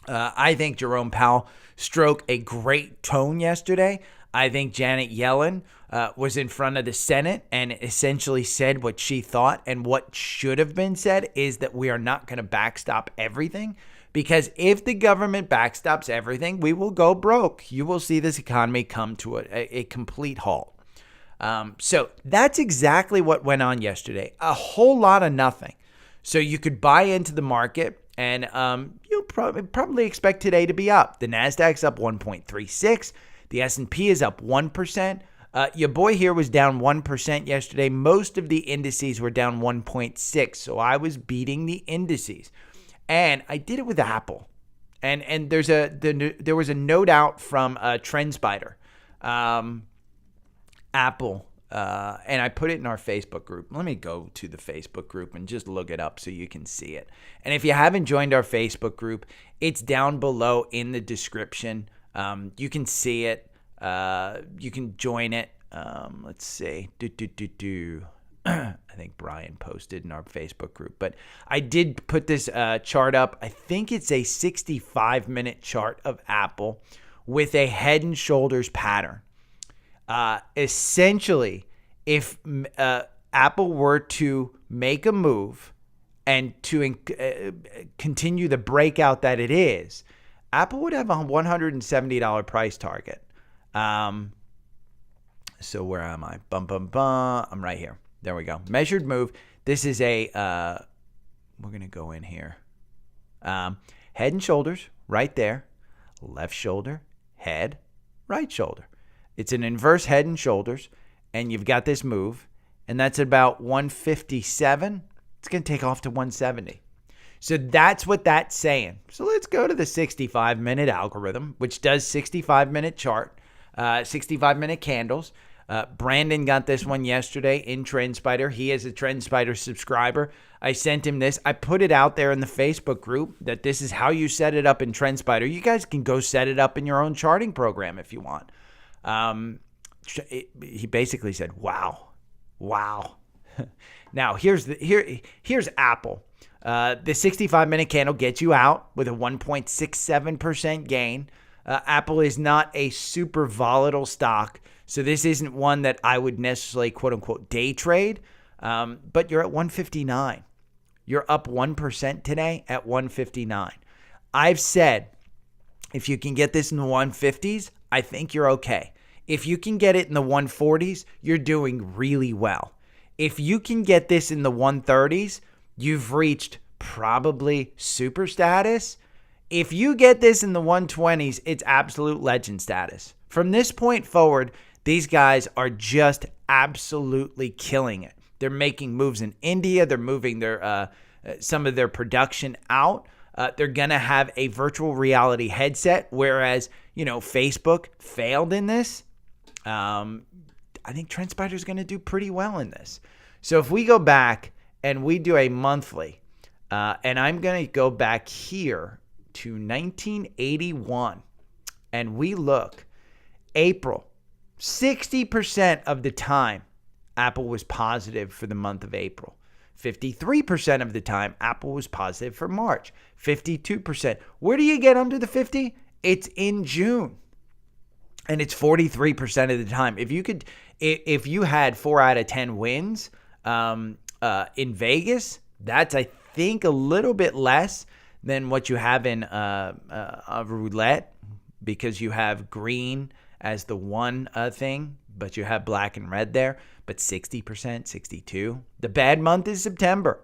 I think Jerome Powell struck a great tone yesterday. I think Janet Yellen was in front of the Senate and essentially said what she thought, and what should have been said is that we are not going to backstop everything, Because if the government backstops everything, we will go broke. You will see this economy come to a complete halt. So that's exactly what went on yesterday. A whole lot of nothing. So you could buy into the market, and you'll probably expect today to be up. The NASDAQ's up 1.36. The S&P is up 1%. Your boy here was down 1% yesterday. Most of the indices were down 1.6. So I was beating the indices. And I did it with Apple. And there was a note out from TrendSpider. Apple, and I put it in our Facebook group. Let me go to the Facebook group and just look it up so you can see it. And if you haven't joined our Facebook group, it's down below in the description. You can see it. You can join it. Let's see. I think Brian posted in our Facebook group. But I did put this chart up. I think it's a 65-minute chart of Apple with a head and shoulders pattern. Essentially, if Apple were to make a move and to continue the breakout that it is, Apple would have a $170 price target. So where am I? I'm right here. There we go. Measured move. This is a, we're going to go in here. Head and shoulders right there. Left shoulder, head, right shoulder. It's an inverse head and shoulders, and you've got this move, and that's about 157. It's going to take off to 170. So that's what that's saying. So let's go to the 65-minute algorithm, which does 65-minute chart, 65-minute candles. Brandon got this one yesterday in TrendSpider. He is a TrendSpider subscriber. I sent him this. I put it out there in the Facebook group that this is how you set it up in TrendSpider. You guys can go set it up in your own charting program if you want. He basically said, wow. Now here's Apple. The 65-minute candle gets you out with a 1.67% gain. Apple is not a super volatile stock, so this isn't one that I would necessarily quote unquote day trade. But you're at 159. You're up 1% today at 159. I've said if you can get this in the 150s, I think you're okay. If you can get it in the 140s, you're doing really well. If you can get this in the 130s, you've reached probably super status. If you get this in the 120s, it's absolute legend status. From this point forward, these guys are just absolutely killing it. They're making moves in India. They're moving their some of their production out. They're going to have a virtual reality headset, whereas, Facebook failed in this. I think TrendSpider is going to do pretty well in this. So if we go back and we do a monthly, and I'm going to go back here to 1981, and we look, April, 60% of the time, Apple was positive for the month of April. 53% of the time, Apple was positive for March. 52%. Where do you get under the 50? It's in June. And it's 43% of the time. If you had 4 out of 10 wins in Vegas, that's, I think, a little bit less than what you have in a roulette, because you have green as the one thing, but you have black and red there. But 60%, 62%. The bad month is September.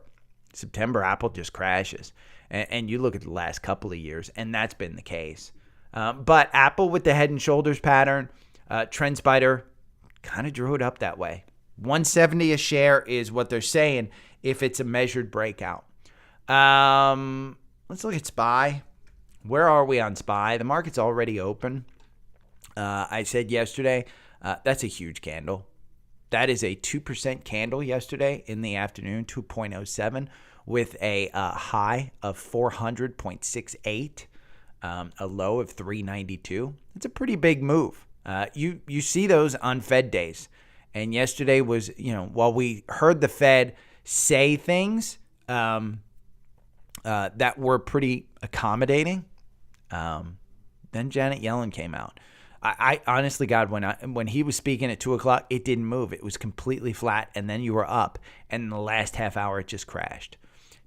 September, Apple just crashes. And you look at the last couple of years, and that's been the case. But Apple with the head and shoulders pattern, TrendSpider kind of drew it up that way. 170 a share is what they're saying if it's a measured breakout. Let's look at SPY. Where are we on SPY? The market's already open. I said yesterday, that's a huge candle. That is a 2% candle yesterday in the afternoon, 2.07, with a high of 400.68. A low of 392. It's a pretty big move. You see those on Fed days. And yesterday was, while we heard the Fed say things that were pretty accommodating, then Janet Yellen came out. I honestly, God, when he was speaking at 2 o'clock, it didn't move. It was completely flat, and then you were up. And in the last half hour, it just crashed.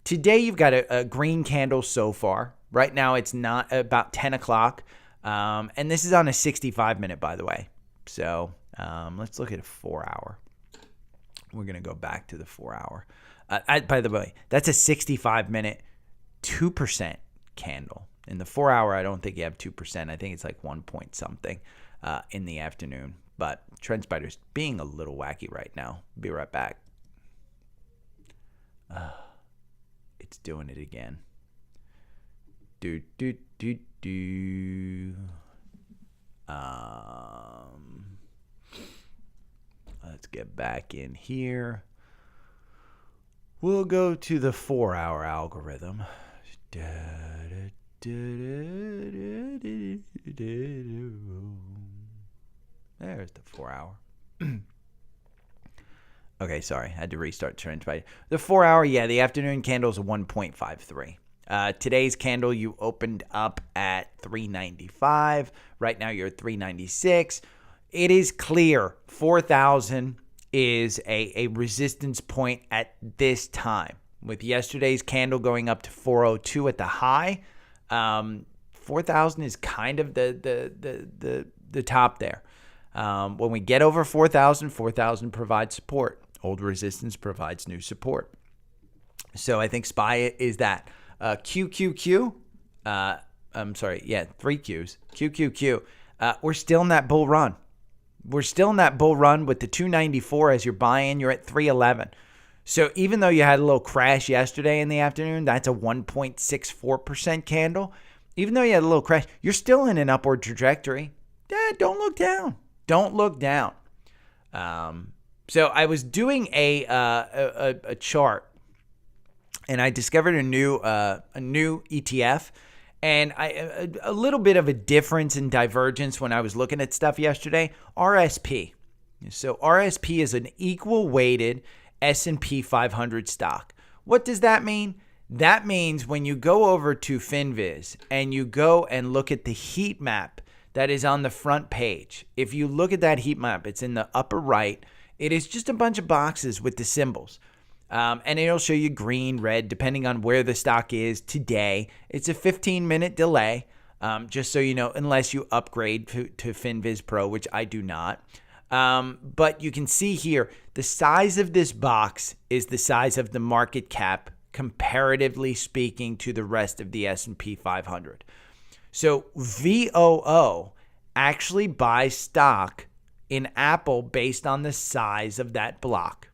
Today you've got a green candle so far. Right now it's not about 10 o'clock. And this is on a 65-minute, by the way. So let's look at a 4-hour. We're going to go back to the 4-hour. By the way, that's a 65-minute 2% candle. In the 4-hour, I don't think you have 2%. I think it's like 1 point something in the afternoon. But TrendSpider's being a little wacky right now. Be right back. It's doing it again. Let's get back in here. We'll go to the 4-hour algorithm. There's the 4-hour. Okay, sorry. I had to restart TrendSpider. The 4-hour, yeah, the afternoon candle is a 1.53. Today's candle, you opened up at 395. Right now, you're at 396. It is clear 4,000 is a resistance point at this time. With yesterday's candle going up to 402 at the high, 4,000 is kind of the top there. When we get over 4,000, 4,000 provides support. Old resistance provides new support. So I think SPY is that. QQQ, I'm sorry, yeah, 3 Qs. QQQ, we're still in that bull run. We're still in that bull run with the 294 as your buy-in. You're at 311. So even though you had a little crash yesterday in the afternoon, that's a 1.64% candle. Even though you had a little crash, you're still in an upward trajectory. Don't look down. Don't look down. So I was doing a chart, and I discovered a new ETF, and a little bit of a difference in divergence when I was looking at stuff yesterday. RSP. So RSP is an equal weighted S&P 500 stock. What does that mean? That means when you go over to FinViz and you go and look at the heat map that is on the front page, if you look at that heat map, it's in the upper right. It is just a bunch of boxes with the symbols. And it'll show you green, red, depending on where the stock is today. It's a 15-minute delay, just so you know, unless you upgrade to FinViz Pro, which I do not. But you can see here, the size of this box is the size of the market cap, comparatively speaking, to the rest of the S&P 500. So VOO actually buys stock in Apple based on the size of that block.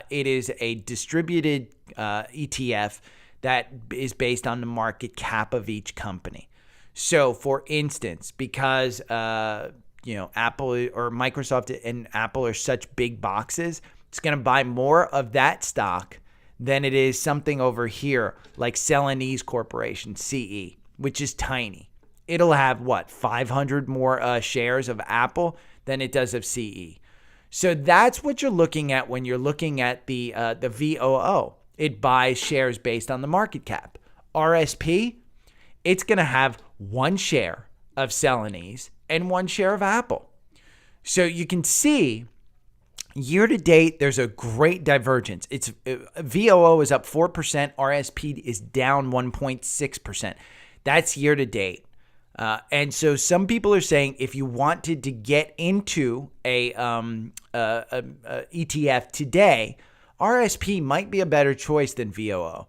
It is a distributed ETF that is based on the market cap of each company. So, for instance, because Apple or Microsoft and Apple are such big boxes, it's going to buy more of that stock than it is something over here like Celanese Corporation, CE, which is tiny. It'll have, 500 more shares of Apple than it does of CE. So that's what you're looking at when you're looking at the VOO. It buys shares based on the market cap. RSP, it's going to have 1 share of Celanese and 1 share of Apple. So you can see year to date, there's a great divergence. It's VOO is up 4%. RSP is down 1.6%. That's year to date. And so some people are saying if you wanted to get into a ETF today, RSP might be a better choice than VOO.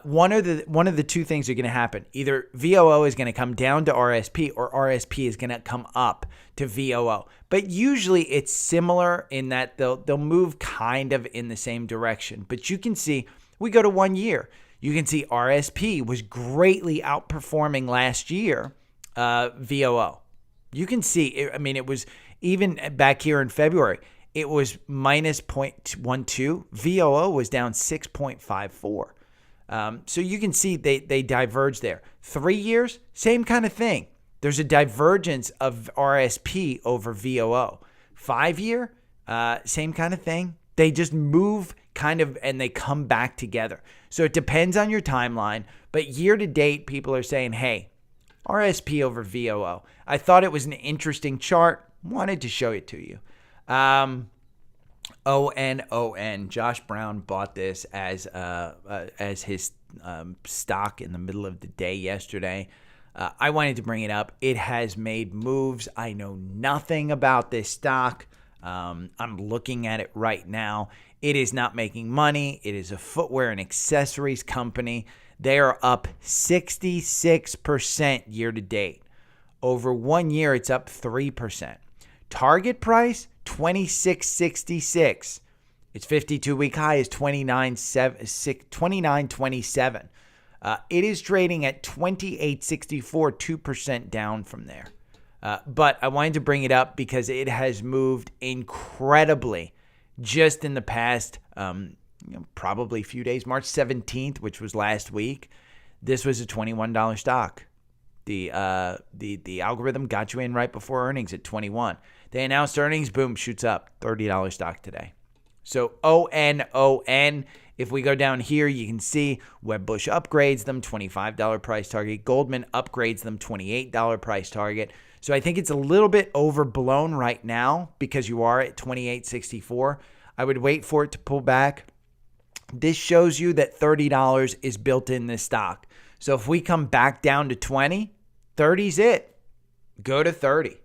One of the two things are going to happen. Either VOO is going to come down to RSP or RSP is going to come up to VOO. But usually it's similar in that they'll move kind of in the same direction. But you can see, we go to 1 year. You can see RSP was greatly outperforming last year VOO. You can see, it was even back here in February, it was minus 0.12. VOO was down 6.54. So you can see they diverge there. 3 years, same kind of thing. There's a divergence of RSP over VOO. 5 year, same kind of thing. They just move kind of and they come back together. So it depends on your timeline. But year to date, people are saying, hey, RSP over VOO. I thought it was an interesting chart. Wanted to show it to you. ONON. Josh Brown bought this as his stock in the middle of the day yesterday. I wanted to bring it up. It has made moves. I know nothing about this stock. I'm looking at it right now. It is not making money. It is a footwear and accessories company. They are up 66% year to date. Over 1 year, it's up 3%. Target price, $26.66. Its 52-week high is $29.27. It is trading at $28.64, 2% down from there. But I wanted to bring it up because it has moved incredibly just in the past, probably a few days. March 17th, which was last week, this was a $21 stock. The algorithm got you in right before earnings at 21. They announced earnings, boom, shoots up. $30 stock today. So ONON. If we go down here, you can see Wedbush upgrades them, $25 price target. Goldman upgrades them, $28 price target. So I think it's a little bit overblown right now because you are at $28.64. I would wait for it to pull back. This shows you that $30 is built in this stock. So if we come back down to 20, 30's it. Go to 30.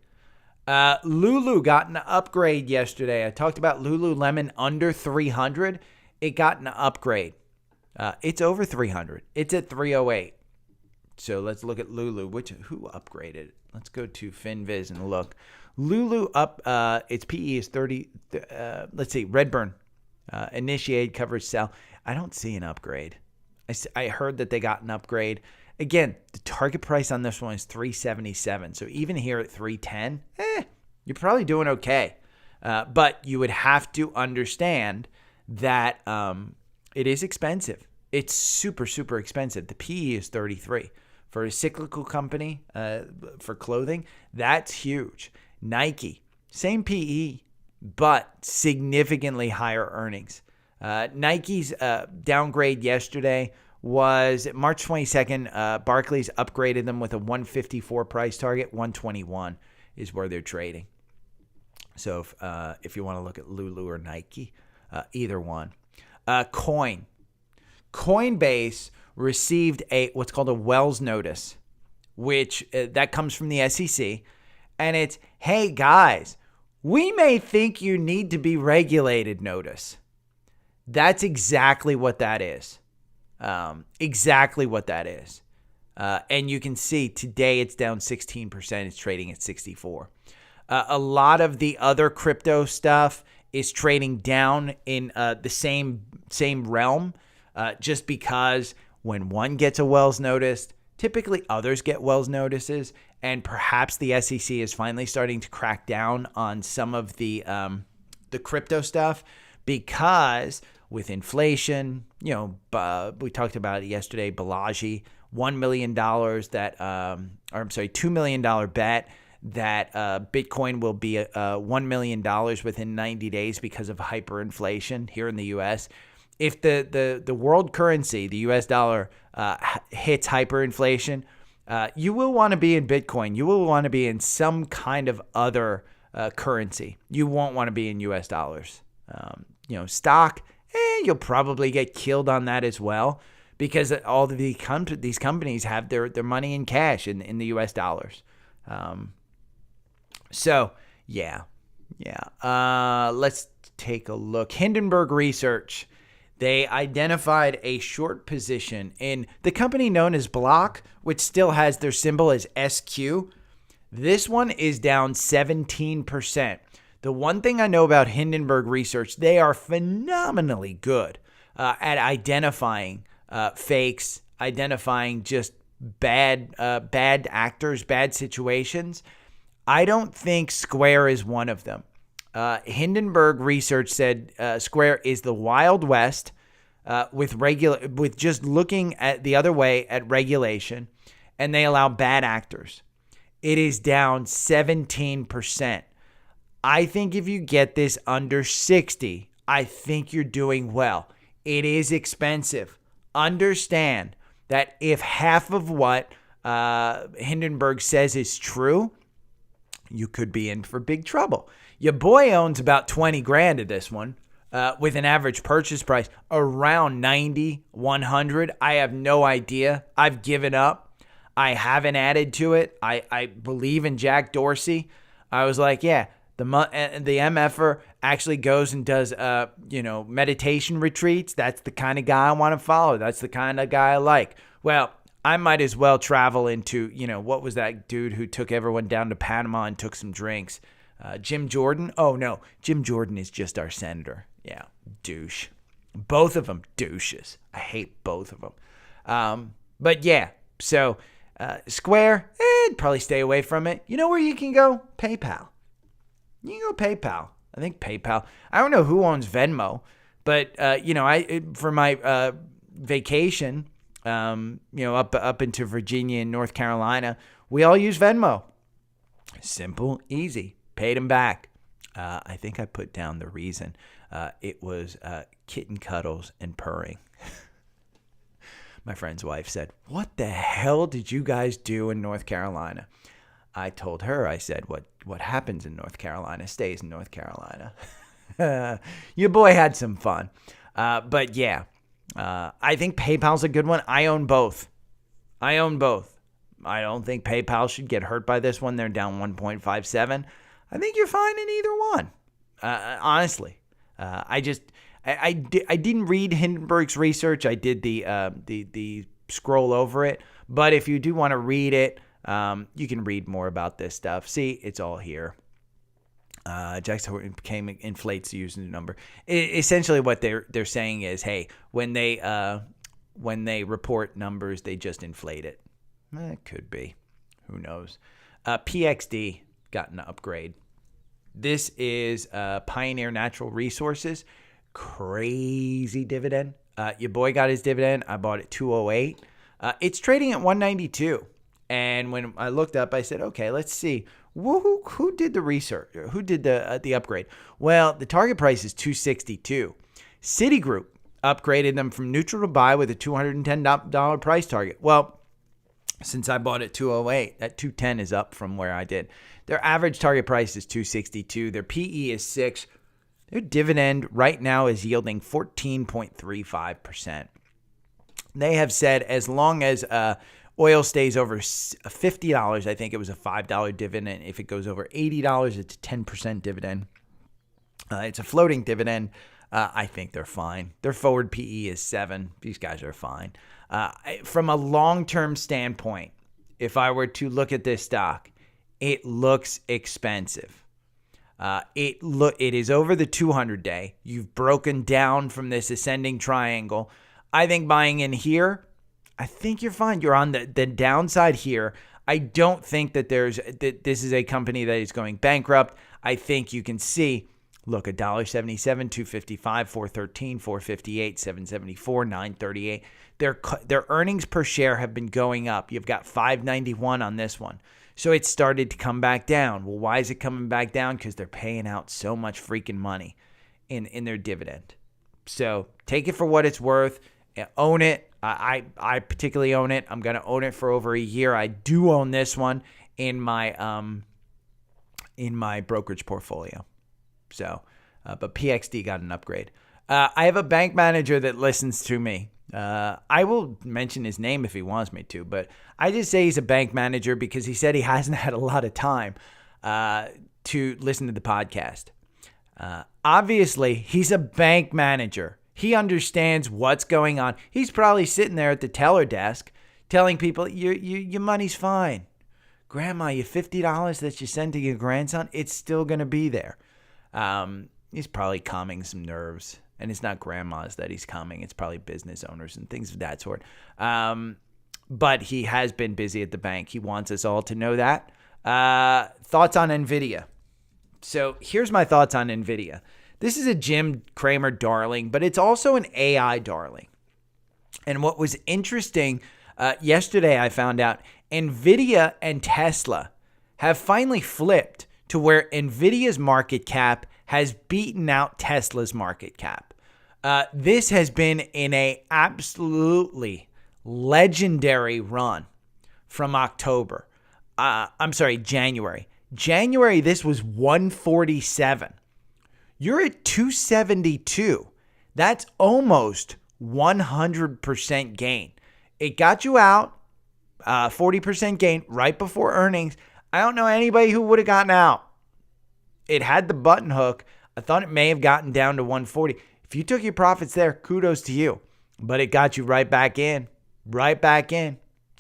Lulu got an upgrade yesterday. I talked about Lululemon under 300. It got an upgrade. It's over 300. It's at 308. So let's look at Lulu. Who upgraded it? Let's go to FinViz and look. Lulu up. Its PE is 30. Let's see. Redburn initiated coverage sell. I don't see an upgrade. I heard that they got an upgrade. Again, the target price on this one is $377. So even here at $310, you're probably doing okay. But you would have to understand that it is expensive. It's super, super expensive. The PE is 33. For a cyclical company, for clothing, that's huge. Nike, same PE, but significantly higher earnings. Nike's downgrade yesterday was March 22nd. Barclays upgraded them with a 154 price target. 121 is where they're trading. So if you want to look at Lulu or Nike, either one. Coinbase received what's called a Wells notice, which that comes from the SEC. And it's, hey, guys, we may think you need to be regulated notice. That's exactly what that is. Exactly what that is. And you can see today it's down 16%. It's trading at 64. A lot of the other crypto stuff is trading down in the same realm, just because when one gets a Wells notice, typically others get Wells notices, and perhaps the SEC is finally starting to crack down on some of the crypto stuff, because with inflation, we talked about it yesterday, Balaji, $2 million bet that Bitcoin will be $1 million within 90 days because of hyperinflation here in the U.S. If the world currency, the U.S. dollar, hits hyperinflation, you will want to be in Bitcoin. You will want to be in some kind of other currency. You won't want to be in U.S. dollars. Stock, you'll probably get killed on that as well, because all of these companies have their money in cash in the U.S. dollars. Let's take a look. Hindenburg Research. They identified a short position in the company known as Block, which still has their symbol as SQ. This one is down 17%. The one thing I know about Hindenburg Research, they are phenomenally good at identifying fakes, identifying just bad actors, bad situations. I don't think Square is one of them. Hindenburg Research said Square is the Wild West with just looking at the other way at regulation, and they allow bad actors. It is down 17%. I think if you get this under 60, I think you're doing well. It is expensive. Understand that if half of what Hindenburg says is true, you could be in for big trouble. Your boy owns about 20 grand of this one with an average purchase price around 90, 100. I have no idea. I've given up. I haven't added to it. I believe in Jack Dorsey. I was like, yeah, the MFer actually goes and does, meditation retreats. That's the kind of guy I want to follow. That's the kind of guy I like. Well, I might as well travel into, what was that dude who took everyone down to Panama and took some drinks? Jim Jordan? Oh, no. Jim Jordan is just our senator. Yeah, douche. Both of them douches. I hate both of them. But yeah, so Square, probably stay away from it. You know where you can go? PayPal. You can go PayPal. I think PayPal. I don't know who owns Venmo, but, for my vacation, up into Virginia and North Carolina, we all use Venmo. Simple, easy. Paid them back. I think I put down the reason. It was kitten cuddles and purring. My friend's wife said, "What the hell did you guys do in North Carolina?" I told her, I said, what happens in North Carolina stays in North Carolina. Your boy had some fun. But yeah, I think PayPal's a good one. I own both. I don't think PayPal should get hurt by this one. They're down 1.57. I think you're fine in either one. Honestly, I didn't read Hindenburg's research. I did the scroll over it. But if you do want to read it, you can read more about this stuff. See, it's all here. Jackson inflates the user number. Essentially, what they're saying is, hey, when they report numbers, they just inflate it. It could be. Who knows? PXD got an upgrade. This is Pioneer Natural Resources. Crazy dividend. Your boy got his dividend. I bought it 208. It's trading at 192. And when I looked up, I said, okay, let's see. Who did the research? Who did the upgrade? Well, the target price is 262. Citigroup upgraded them from neutral to buy with a $210 price target. Well, since I bought it 208, that 210 is up from where I did. Their average target price is 262. Their PE is 6. Their dividend right now is yielding 14.35%. They have said as long as oil stays over $50, I think it was a $5 dividend. If it goes over $80, it's a 10% dividend. It's a floating dividend. I think they're fine. Their forward PE is 7. These guys are fine. From a long-term standpoint, if I were to look at this stock, it looks expensive. It is over the 200-day. You've broken down from this ascending triangle. I think buying in here, I think you're fine. You're on the downside here. I don't think that this is a company that is going bankrupt. I think you can see, look, $1.77, $2.55, $4.13, $4.58, $7.74, $9.38. Their earnings per share have been going up. You've got $5.91 on this one. So it started to come back down. Well, why is it coming back down? Because they're paying out so much freaking money in their dividend. So take it for what it's worth. Own it. I particularly own it. I'm going to own it for over a year. I do own this one in my brokerage portfolio. So, but PXD got an upgrade. I have a bank manager that listens to me. I will mention his name if he wants me to, but I just say he's a bank manager because he said he hasn't had a lot of time to listen to the podcast. Obviously, he's a bank manager. He understands what's going on. He's probably sitting there at the teller desk telling people, your money's fine. Grandma, your $50 that you send to your grandson, it's still going to be there. He's probably calming some nerves. And it's not grandmas that he's calming. It's probably business owners and things of that sort. But he has been busy at the bank. He wants us all to know that. Thoughts on NVIDIA. So here's my thoughts on NVIDIA. This is a Jim Cramer darling, but it's also an AI darling. And what was interesting, yesterday I found out NVIDIA and Tesla have finally flipped to where NVIDIA's market cap has beaten out Tesla's market cap. This has been in a absolutely legendary run from January. January, this was 147. You're at 272. That's almost 100% gain. It got you out, 40% gain right before earnings. I don't know anybody who would have gotten out. It had the button hook. I thought it may have gotten down to 140. If you took your profits there, kudos to you. But it got you right back in.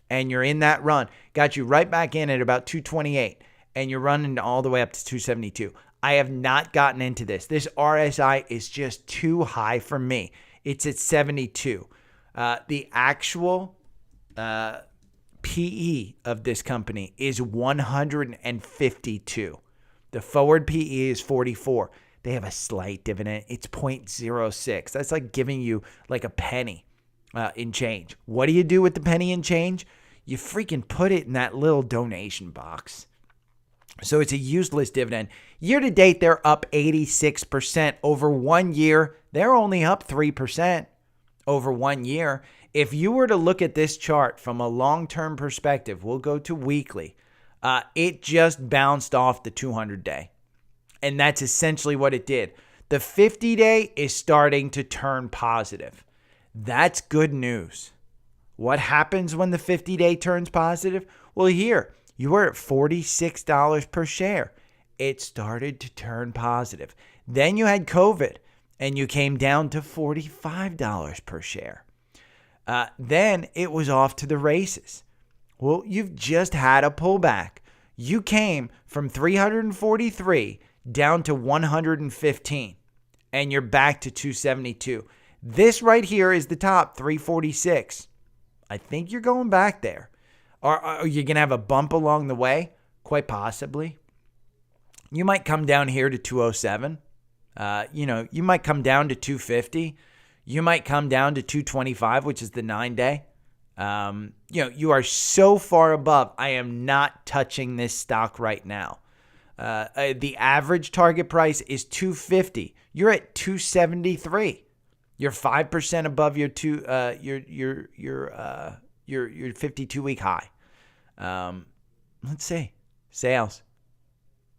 And you're in that run. Got you right back in at about 228. And you're running all the way up to 272. I have not gotten into this. This RSI is just too high for me. It's at 72. The actual PE of this company is 152. The forward PE is 44. They have a slight dividend. It's 0.06. That's like giving you like a penny in change. What do you do with the penny in change? You freaking put it in that little donation box. So it's a useless dividend. Year to date, they're up 86%. Over 1 year, they're only up 3% over 1 year. If you were to look at this chart from a long-term perspective, we'll go to weekly. It just bounced off the 200-day. And that's essentially what it did. The 50-day is starting to turn positive. That's good news. What happens when the 50-day turns positive? Well, here, you were at $46 per share. It started to turn positive. Then you had COVID, and you came down to $45 per share. Then it was off to the races. Well, you've just had a pullback. You came from 343 down to 115, and you're back to 272. This right here is the top, 346. I think you're going back there. Are you going to have a bump along the way? Quite possibly. You might come down here to 207. You might come down to 250. You might come down to 225, which is the 9-day. You are so far above. I am not touching this stock right now. The average target price is 250. You're at 273. You're 5% above your 52-week high. Let's see. Sales.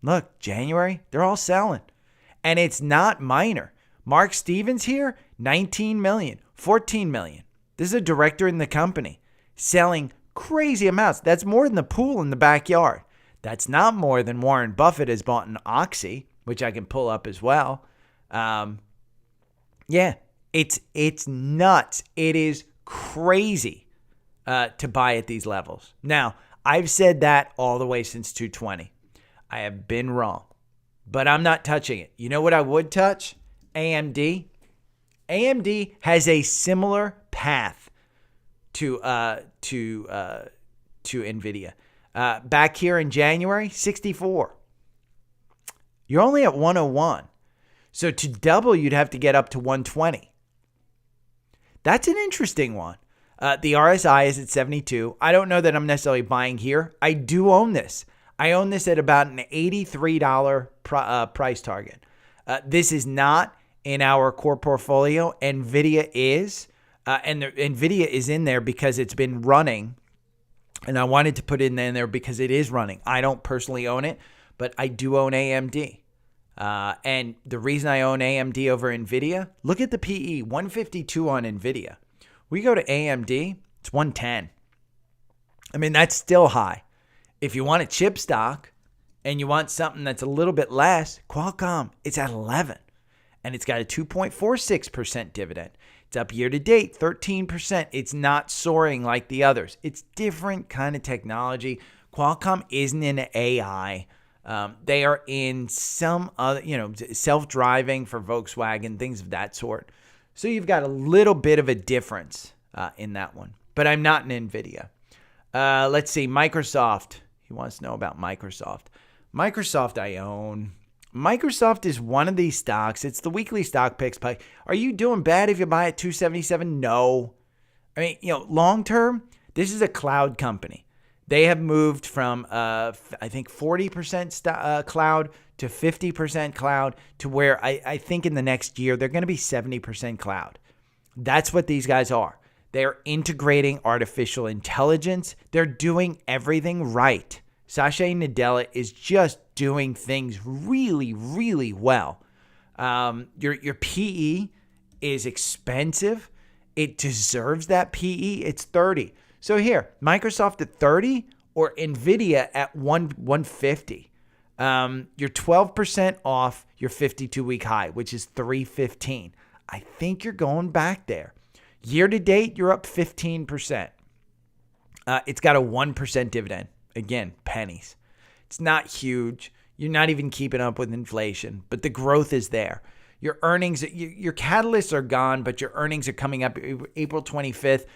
Look, January, they're all selling. And it's not minor. Mark Stevens here, 19 million, 14 million. This is a director in the company selling crazy amounts. That's more than the pool in the backyard. That's not more than Warren Buffett has bought in Oxy, which I can pull up as well. It's nuts. It is crazy to buy at these levels. Now, I've said that all the way since 220. I have been wrong, but I'm not touching it. You know what I would touch? AMD. AMD has a similar path to NVIDIA. Back here in January, 64. You're only at 101. So to double, you'd have to get up to 120. That's an interesting one. The RSI is at 72. I don't know that I'm necessarily buying here. I do own this. I own this at about an $83 price target. This is not in our core portfolio. NVIDIA is. And NVIDIA is in there because it's been running. And I wanted to put it in there because it is running. I don't personally own it, but I do own AMD. And the reason I own AMD over NVIDIA, look at the PE, 152 on NVIDIA. We go to AMD, it's 110. I mean, that's still high. If you want a chip stock and you want something that's a little bit less, Qualcomm, it's at 11. And it's got a 2.46% dividend. It's up year to date, 13%. It's not soaring like the others. It's different kind of technology. Qualcomm isn't in AI. They are in some other, self-driving for Volkswagen, things of that sort. So you've got a little bit of a difference in that one. But I'm not in NVIDIA. Let's see, Microsoft. He wants to know about Microsoft. Microsoft I own. Microsoft is one of these stocks. It's the weekly stock picks. Are you doing bad if you buy at 277? No. I mean, long term, this is a cloud company. They have moved from, I think, 40% cloud to 50% cloud to where I think in the next year, they're going to be 70% cloud. That's what these guys are. They're integrating artificial intelligence. They're doing everything right. Satya Nadella is just doing things really, really well. Your PE is expensive. It deserves that PE. It's 30. So here, Microsoft at 30 or NVIDIA at 150. You're 12% off your 52-week high, which is 315. I think you're going back there. Year to date, you're up 15%. It's got a 1% dividend. Again, pennies. It's not huge. You're not even keeping up with inflation, but the growth is there. Your earnings, your catalysts are gone, but your earnings are coming up April 25th.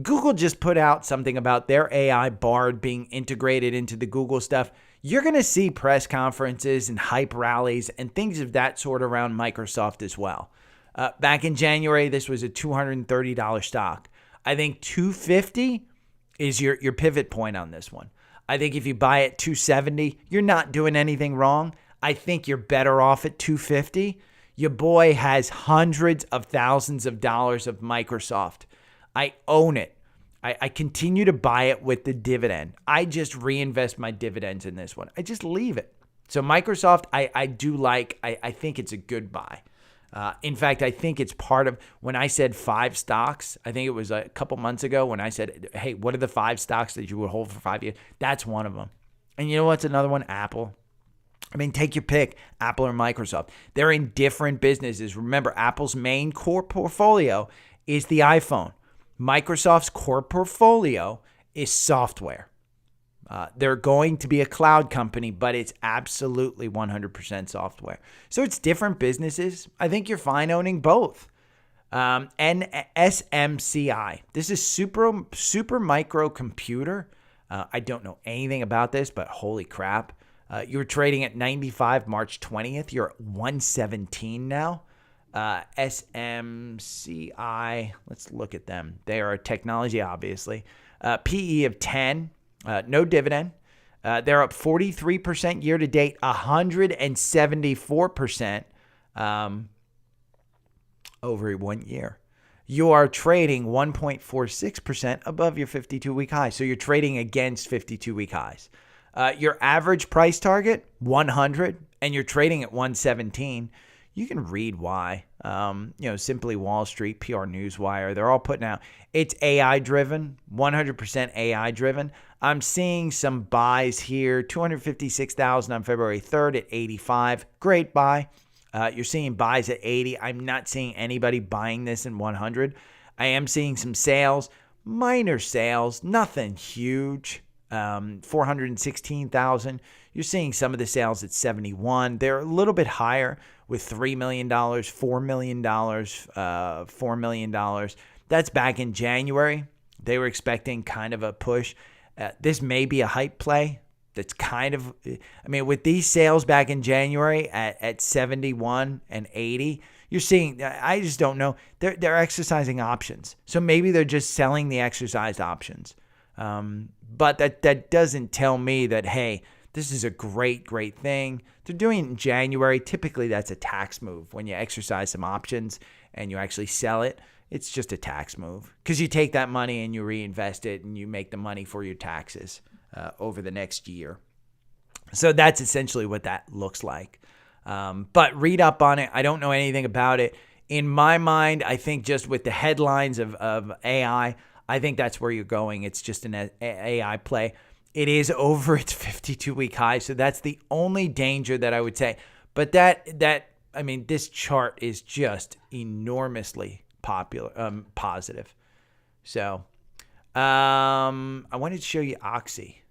Google just put out something about their AI Bard being integrated into the Google stuff. You're going to see press conferences and hype rallies and things of that sort around Microsoft as well. Back in January, this was a $230 stock. I think $250 is your pivot point on this one. I think if you buy at $270, you're not doing anything wrong. I think you're better off at $250. Your boy has hundreds of thousands of dollars of Microsoft. I own it. I continue to buy it with the dividend. I just reinvest my dividends in this one. I just leave it. So Microsoft, I do like. I think it's a good buy. In fact, I think it's part of when I said 5 stocks. I think it was a couple months ago when I said, hey, what are the 5 stocks that you would hold for 5 years? That's one of them. And you know what's another one? Apple. I mean, take your pick, Apple or Microsoft. They're in different businesses. Remember, Apple's main core portfolio is the iPhone. Microsoft's core portfolio is software. They're going to be a cloud company, but it's absolutely 100% software. So it's different businesses. I think you're fine owning both. And SMCI. This is super micro computer. I don't know anything about this, but holy crap. You were trading at 95 March 20th. You're at 117 now. SMCI. Let's look at them. They are a technology, obviously. PE of 10. No dividend. They're up 43% year to date, 174% over 1 year. You are trading 1.46% above your 52-week high. So you're trading against 52-week highs. Your average price target, 100, and you're trading at 117. You can read why. Simply Wall Street, PR Newswire, they're all putting out. It's AI driven, 100% AI driven. I'm seeing some buys here, 256,000 on February 3rd at 85. Great buy. You're seeing buys at 80. I'm not seeing anybody buying this in 100. I am seeing some sales, minor sales, nothing huge. 416,000. You're seeing some of the sales at 71. They're a little bit higher with $3 million, $4 million, $4 million. That's back in January. They were expecting kind of a push. This may be a hype play. That's kind of, with these sales back in January at 71 and 80, you're seeing, I just don't know. They're exercising options. So maybe they're just selling the exercised options. But that doesn't tell me that, hey, this is a great thing. They're doing it in January. Typically, that's a tax move. When you exercise some options and you actually sell it, it's just a tax move because you take that money and you reinvest it and you make the money for your taxes over the next year. So that's essentially what that looks like. But read up on it. I don't know anything about it. In my mind, I think just with the headlines of AI, I think that's where you're going. It's just an AI play. It is over its 52-week high, so that's the only danger that I would say. But this chart is just enormously positive. So I wanted to show you Oxy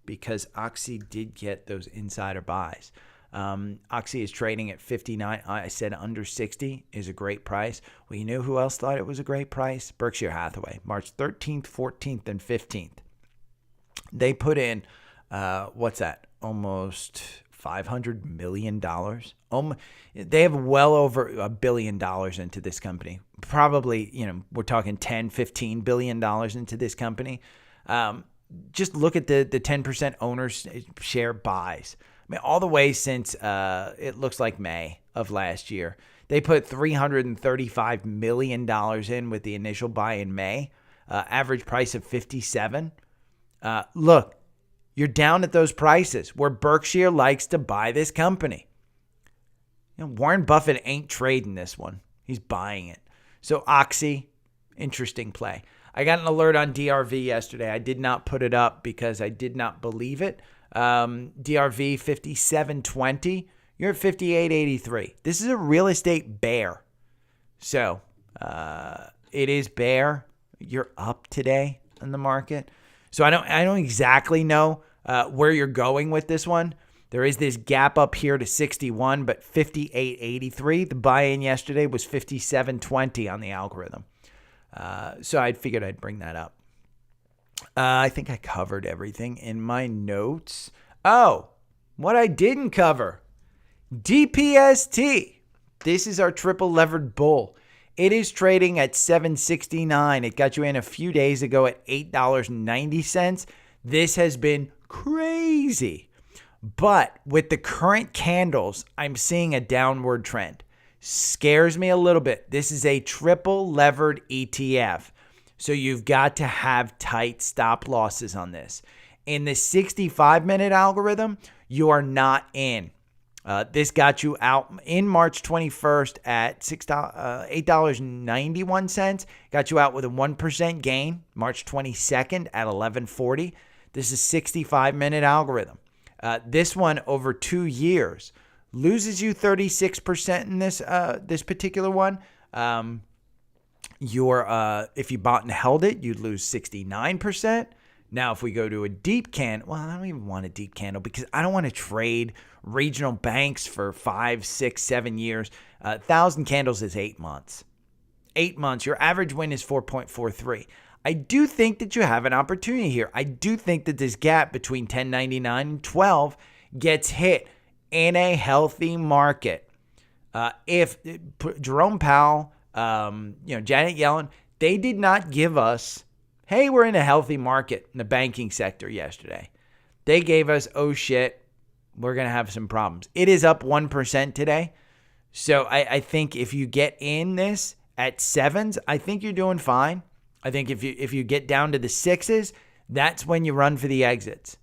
because Oxy did get those insider buys. Oxy is trading at 59. I said under 60 is a great price. Well, you know who else thought it was a great price? Berkshire Hathaway, March 13th, 14th, and 15th. They put in, almost $500 million. They have well over $1 billion into this company. Probably, we're talking $10, $15 billion into this company. Just look at the 10% owner's share buys. All the way since it looks like May of last year. They put $335 million in with the initial buy in May. Average price of 57. Look, You're down at those prices where Berkshire likes to buy this company. Warren Buffett ain't trading this one. He's buying it. So Oxy, interesting play. I got an alert on DRV yesterday. I did not put it up because I did not believe it. DRV 57.20. You're at 58.83. This is a real estate bear. So it is bear. You're up today in the market. So I don't exactly know where you're going with this one. There is this gap up here to 61, but 58.83. The buy-in yesterday was 57.20 on the algorithm. So I figured I'd bring that up. I think I covered everything in my notes. Oh, what I didn't cover. DPST. This is our triple levered bull. It is trading at $7.69. It got you in a few days ago at $8.90. This has been crazy. But with the current candles, I'm seeing a downward trend. Scares me a little bit. This is a triple levered ETF. So you've got to have tight stop losses on this. In the 65-minute algorithm, you are not in. This got you out in March 21st at $8.91. Got you out with a 1% gain. March 22nd at 11.40. This is 65-minute algorithm. This one over 2 years loses you 36% in this particular one. If you bought and held it, you'd lose 69%. Now, if we go to a deep candle, well, I don't even want a deep candle because I don't want to trade regional banks for 5, 6, 7 years. 1,000 candles is 8 months. 8 months. Your average win is 4.43. I do think that you have an opportunity here. I do think that this gap between 10.99 and 12 gets hit in a healthy market. If Jerome Powell, Janet Yellen, they did not give us, hey, we're in a healthy market in the banking sector yesterday. They gave us, oh shit, we're going to have some problems. It is up 1% today. So I think if you get in this at 7s, I think you're doing fine. I think if you get down to the 6s, that's when you run for the exits.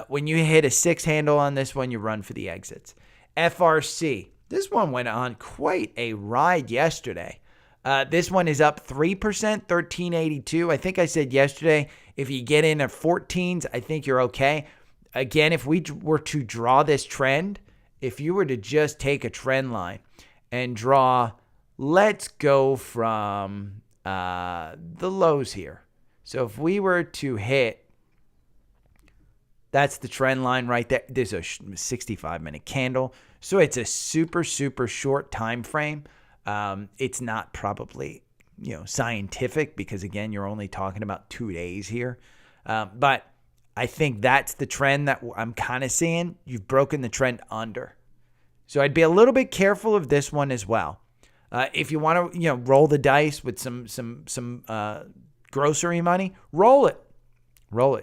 When you hit a 6 handle on this one, you run for the exits. FRC, this one went on quite a ride yesterday. This one is up 3%, 1382. I think I said yesterday, if you get in at 14s, I think you're okay. Again, if we were to draw this trend, if you were to just take a trend line and draw, let's go from the lows here. So if we were to hit, that's the trend line right there. There's a 65-minute candle. So it's a super, super short time frame. It's not probably, scientific because, again, you're only talking about 2 days here. But I think that's the trend that I'm kind of seeing. You've broken the trend under. So I'd be a little bit careful of this one as well. If you want to, roll the dice with some grocery money, roll it.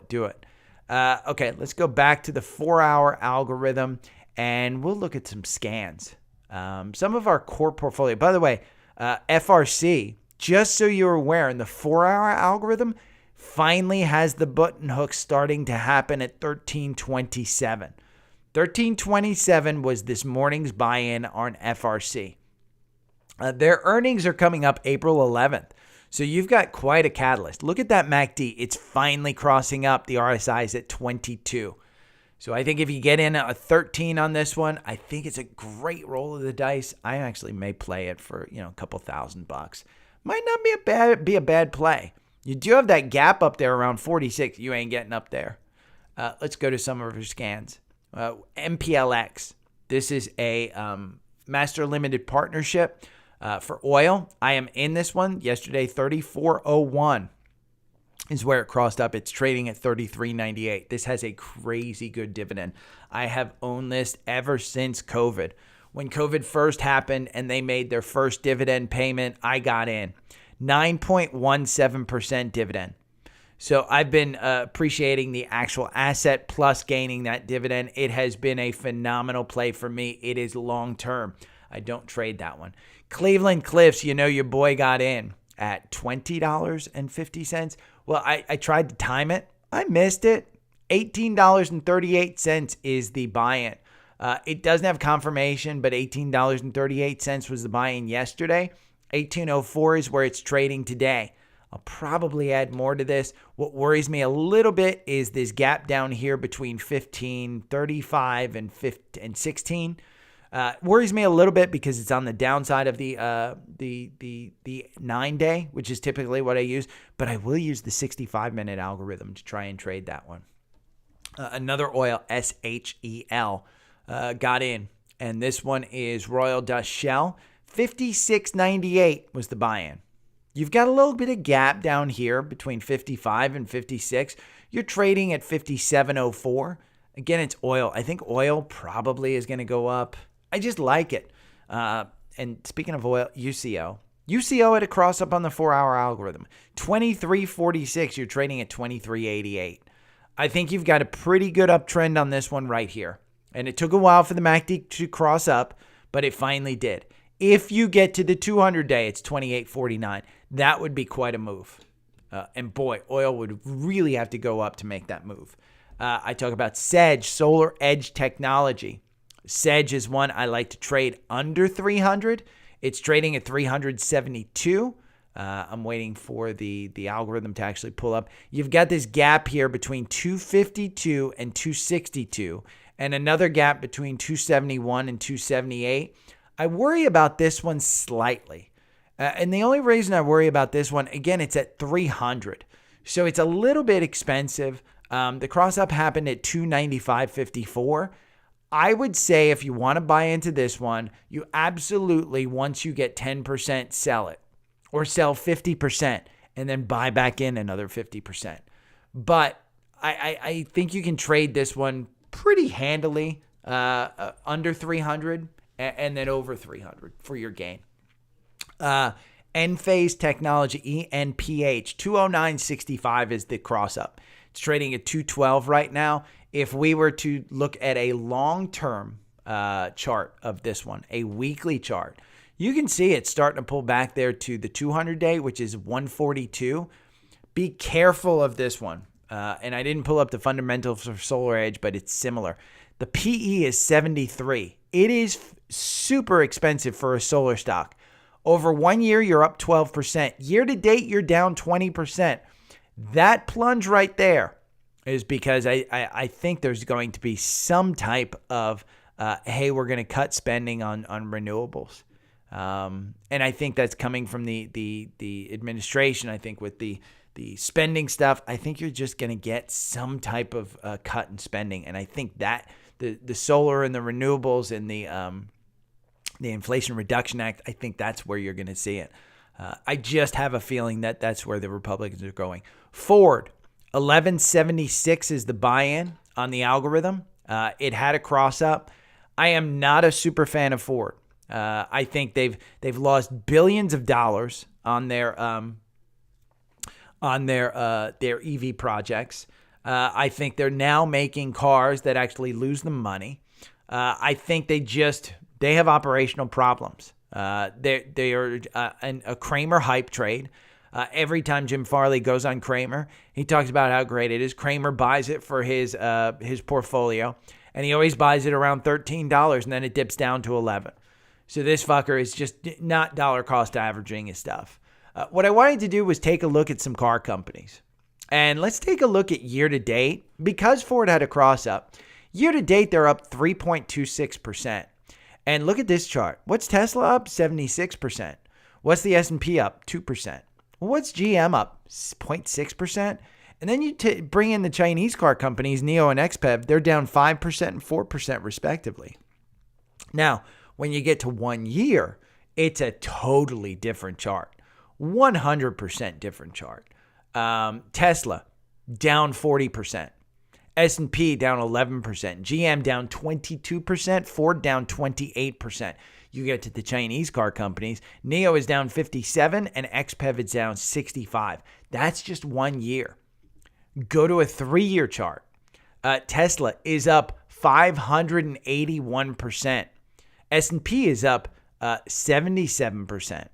Do it. Okay, let's go back to the 4-hour algorithm and we'll look at some scans. Some of our core portfolio, by the way, FRC, just so you're aware, in the 4-hour algorithm, finally has the button hook starting to happen at 1327. 1327 was this morning's buy-in on FRC. Their earnings are coming up April 11th. So you've got quite a catalyst. Look at that MACD. It's finally crossing up. The RSI is at 22. So I think if you get in a 13 on this one, I think it's a great roll of the dice. I actually may play it for, a couple $1,000. Might not be a bad play. You do have that gap up there around 46. You ain't getting up there. Let's go to some of our scans. MPLX. This is a master limited partnership for oil. I am in this one. Yesterday, 34.01 is where it crossed up. It's trading at 33.98. This has a crazy good dividend. I have owned this ever since COVID. When COVID first happened and they made their first dividend payment, I got in. 9.17% dividend. So I've been appreciating the actual asset plus gaining that dividend. It has been a phenomenal play for me. It is long-term. I don't trade that one. Cleveland Cliffs, your boy got in at $20.50. Well, I tried to time it. I missed it. $18.38 is the buy-in. It doesn't have confirmation, but $18.38 was the buy-in yesterday. 1804 is where it's trading today. I'll probably add more to this. What worries me a little bit is this gap down here between 15.35 and 16. Worries me a little bit because it's on the downside of the 9-day, which is typically what I use. But I will use the 65-minute algorithm to try and trade that one. Another oil, SHEL, got in, and this one is Royal Dutch Shell. 56.98 was the buy-in. You've got a little bit of gap down here between 55 and 56. You're trading at 57.04. Again, it's oil. I think oil probably is going to go up. I just like it. And speaking of oil, UCO. UCO had a cross up on the 4-hour algorithm. 23.46. You're trading at 23.88. I think you've got a pretty good uptrend on this one right here. And it took a while for the MACD to cross up, but it finally did. If you get to the 200-day, it's 28.49. That would be quite a move. And boy, oil would really have to go up to make that move. I talk about SEDG, Solar Edge Technology. SEDG is one I like to trade under 300. It's trading at 372. I'm waiting for the algorithm to actually pull up. You've got this gap here between 252 and 262, and another gap between 271 and 278. I worry about this one slightly. And the only reason I worry about this one, again, it's at 300. So it's a little bit expensive. The cross up happened at 295.54. I would say if you want to buy into this one, you absolutely, once you get 10%, sell it. Or sell 50% and then buy back in another 50%. But I think you can trade this one pretty handily under 300 and then over 300 for your gain. Enphase Technology, ENPH, 209.65 is the cross up. It's trading at 212 right now. If we were to look at a long-term chart of this one, a weekly chart, you can see it starting to pull back there to the 200-day, which is 142. Be careful of this one. And I didn't pull up the fundamentals for Solar Edge, but it's similar. The PE is 73. It is super expensive for a solar stock. Over 1 year, you're up 12%. Year to date, you're down 20%. That plunge right there is because I think there's going to be some type of, hey, we're going to cut spending on renewables. And I think that's coming from the administration. I think with the spending stuff, I think you're just going to get some type of cut in spending. And I think that the solar and the renewables and the Inflation Reduction Act, I think that's where you're going to see it. I just have a feeling that that's where the Republicans are going. Ford, 1176 is the buy-in on the algorithm. It had a cross up. I am not a super fan of Ford. I think they've lost billions of dollars on their EV projects. I think they're now making cars that actually lose them money. I think they have operational problems. They are a Cramer hype trade. Every time Jim Farley goes on Cramer, he talks about how great it is. Cramer buys it for his portfolio, and he always buys it around $13, and then it dips down to $11. So this fucker is just not dollar cost averaging his stuff. What I wanted to do was take a look at some car companies. And let's take a look at year to date. Because Ford had a cross up, year to date they're up 3.26%. And look at this chart. What's Tesla up? 76%. What's the S&P up? 2%. Well, what's GM up? 0.6%. And then you bring in the Chinese car companies, NIO and XPEV, they're down 5% and 4% respectively. Now, when you get to 1 year, it's a totally different chart. 100% different chart. Tesla, down 40%. S&P down 11%. GM down 22%. Ford down 28%. You get to the Chinese car companies. NIO is down 57% and XPEV is down 65%. That's just 1 year. Go to a 3-year chart. Tesla is up 581%. S&P is up 77%.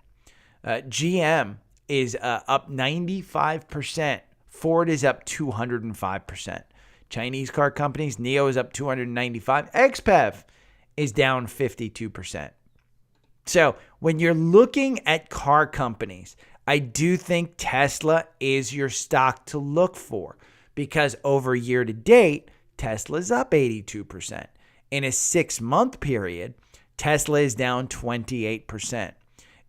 GM is up 95%. Ford is up 205%. Chinese car companies, NIO is up 295. XPEV is down 52%. So when you're looking at car companies, I do think Tesla is your stock to look for because over year to date, Tesla's up 82%. In a 6-month period, Tesla is down 28%.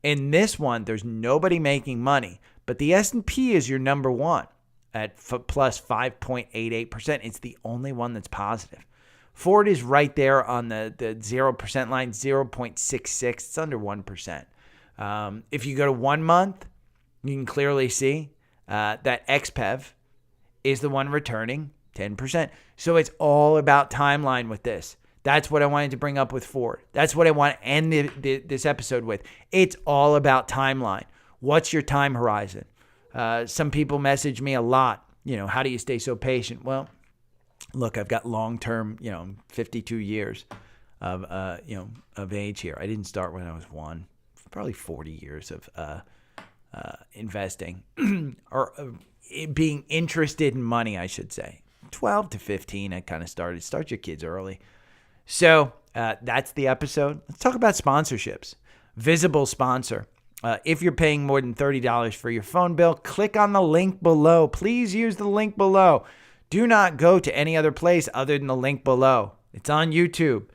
In this one, there's nobody making money, but the S&P is your number one at plus 5.88%. It's the only one that's positive. Ford is right there on the 0% line, 0.66. It's under 1%. If you go to 1 month, you can clearly see that XPEV is the one returning 10%. So it's all about timeline with this. That's what I wanted to bring up with Ford. That's what I want to end this episode with. It's all about timeline. What's your time horizon? Some people message me a lot. How do you stay so patient? Well, look, I've got long-term, 52 years of age here. I didn't start when I was 1. Probably 40 years of investing or being interested in money, I should say. 12 to 15, I kind of started. Start your kids early. So that's the episode. Let's talk about sponsorships. Visible sponsor. If you're paying more than $30 for your phone bill, click on the link below. Please use the link below. Do not go to any other place other than the link below. It's on YouTube.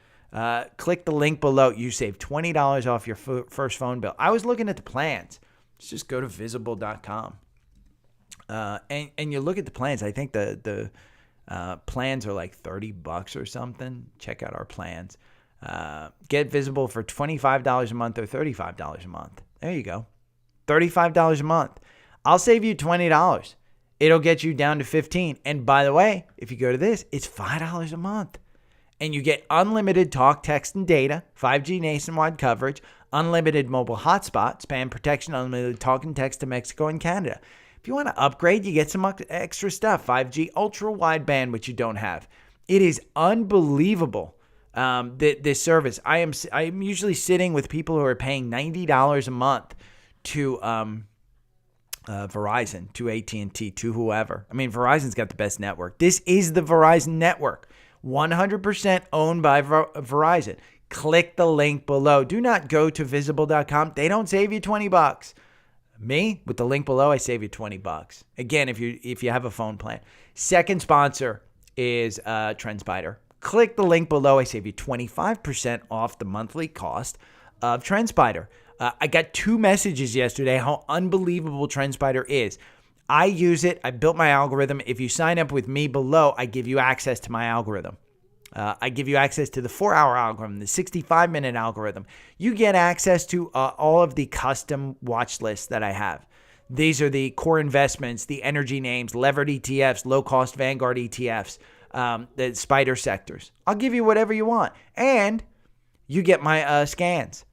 Click the link below. You save $20 off your first phone bill. I was looking at the plans. Let's just go to visible.com. And you look at the plans. I think the plans are like $30 or something. Check out our plans. Get Visible for $25 a month or $35 a month. There you go. $35 a month. I'll save you $20. It'll get you down to $15. And by the way, if you go to this, it's $5 a month. And you get unlimited talk, text, and data, 5G nationwide coverage, unlimited mobile hotspot, spam protection, unlimited talk and text to Mexico and Canada. If you want to upgrade, you get some extra stuff, 5G ultra wideband, which you don't have. It is unbelievable, this service. I'm usually sitting with people who are paying $90 a month to Verizon, to AT&T, to whoever. I mean, Verizon's got the best network. This is the Verizon network, 100% owned by Verizon. Click the link below. Do not go to visible.com. They don't save you $20. Me, with the link below, I save you $20. Again, if you have a phone plan. Second sponsor is TrendSpider. Click the link below. I save you 25% off the monthly cost of TrendSpider. I got 2 messages yesterday how unbelievable TrendSpider is. I use it. I built my algorithm. If you sign up with me below, I give you access to my algorithm. I give you access to the 4-hour algorithm, the 65-minute algorithm. You get access to all of the custom watch lists that I have. These are the core investments, the energy names, levered ETFs, low-cost Vanguard ETFs, the spider sectors. I'll give you whatever you want. And you get my scans.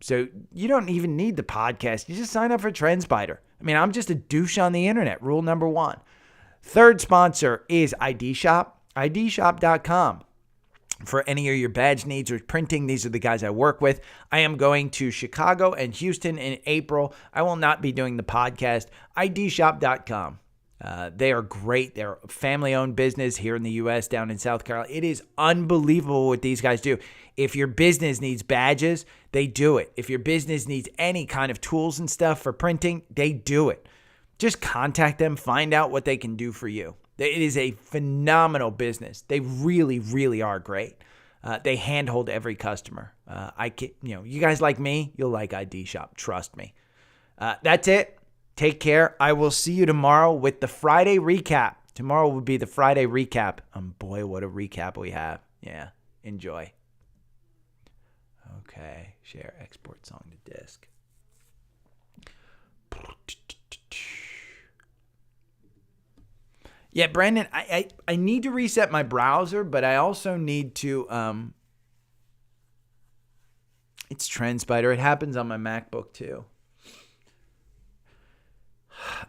So you don't even need the podcast. You just sign up for TrendSpider. I mean, I'm just a douche on the internet. Rule number 1. Third sponsor is ID Shop, idshop.com. For any of your badge needs or printing, these are the guys I work with. I am going to Chicago and Houston in April. I will not be doing the podcast. idshop.com. They are great. They're a family-owned business here in the U.S., down in South Carolina. It is unbelievable what these guys do. If your business needs badges, they do it. If your business needs any kind of tools and stuff for printing, they do it. Just contact them, find out what they can do for you. It is a phenomenal business. They really, really are great. They handhold every customer. You guys like me, you'll like ID Shop. Trust me. That's it. Take care. I will see you tomorrow with the Friday recap. Tomorrow will be the Friday recap. Boy, what a recap we have. Yeah, enjoy. Okay, share, export song to disk. Yeah, Brandon, I need to reset my browser, but I also need to, it's TrendSpider. It happens on my MacBook too.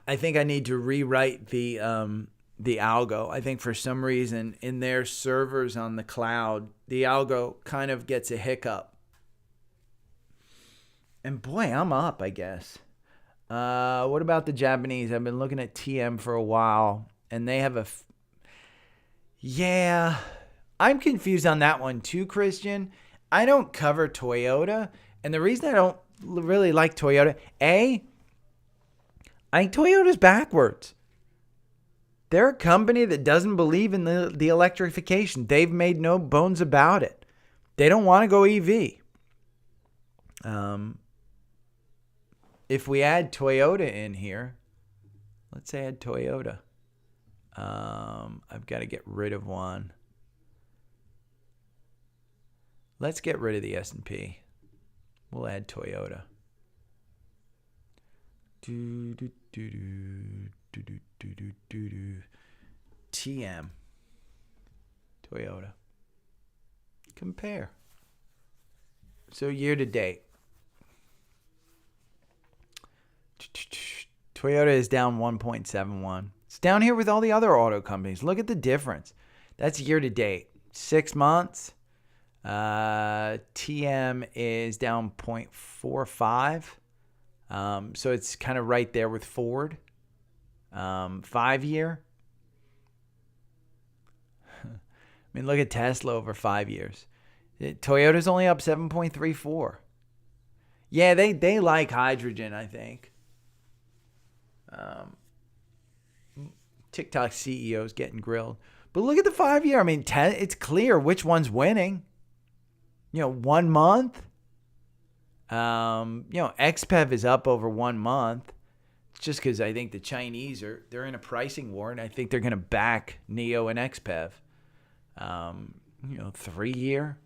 I think I need to rewrite the algo. I think for some reason in their servers on the cloud, the algo kind of gets a hiccup. And boy, I'm up, I guess. What about the Japanese? I've been looking at TM for a while. And they have Yeah, I'm confused on that one too, Christian. I don't cover Toyota, and the reason I don't really like Toyota, I think Toyota's backwards. They're a company that doesn't believe in the electrification. They've made no bones about it. They don't want to go EV. If we add Toyota in here, let's say add Toyota. I've got to get rid of one. Let's get rid of the S&P. We'll add Toyota. TM. Toyota. Compare. So year to date. Toyota is down 1.71. It's down here with all the other auto companies. Look at the difference. That's year to date. 6 months. TM is down 0.45. So it's kind of right there with Ford. 5 year. I mean, look at Tesla over 5 years. Toyota's only up 7.34. Yeah, they like hydrogen, I think. TikTok CEO's getting grilled. But look at the 5 year. I mean, it's clear which one's winning. 1 month. XPEV is up over 1 month. It's just because I think the Chinese they're in a pricing war, and I think they're going to back NIO and XPEV. 3 year.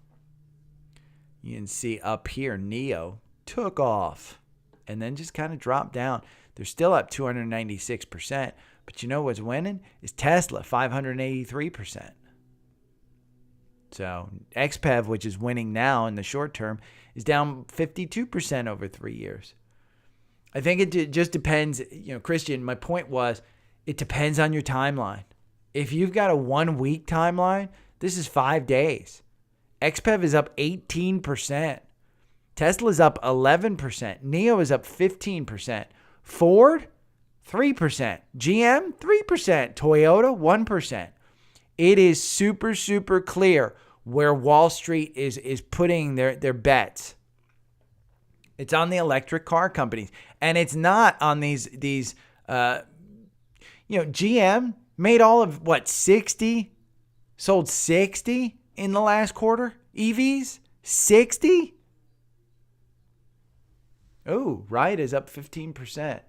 You can see up here, NIO took off and then just kind of dropped down. They're still up 296%. But you know what's winning? Is Tesla, 583%. So XPEV, which is winning now in the short term, is down 52% over 3 years. I think it just depends. Christian, my point was, it depends on your timeline. If you've got a 1 week timeline, this is 5 days. XPEV is up 18%. Tesla's up 11%. NIO is up 15%. Ford, 3%. GM, 3%. Toyota, 1%. It is super, super clear where Wall Street is putting their bets. It's on the electric car companies. And it's not on these GM made all of 60? Sold 60 in the last quarter? EVs? 60? Oh, Riot is up 15%.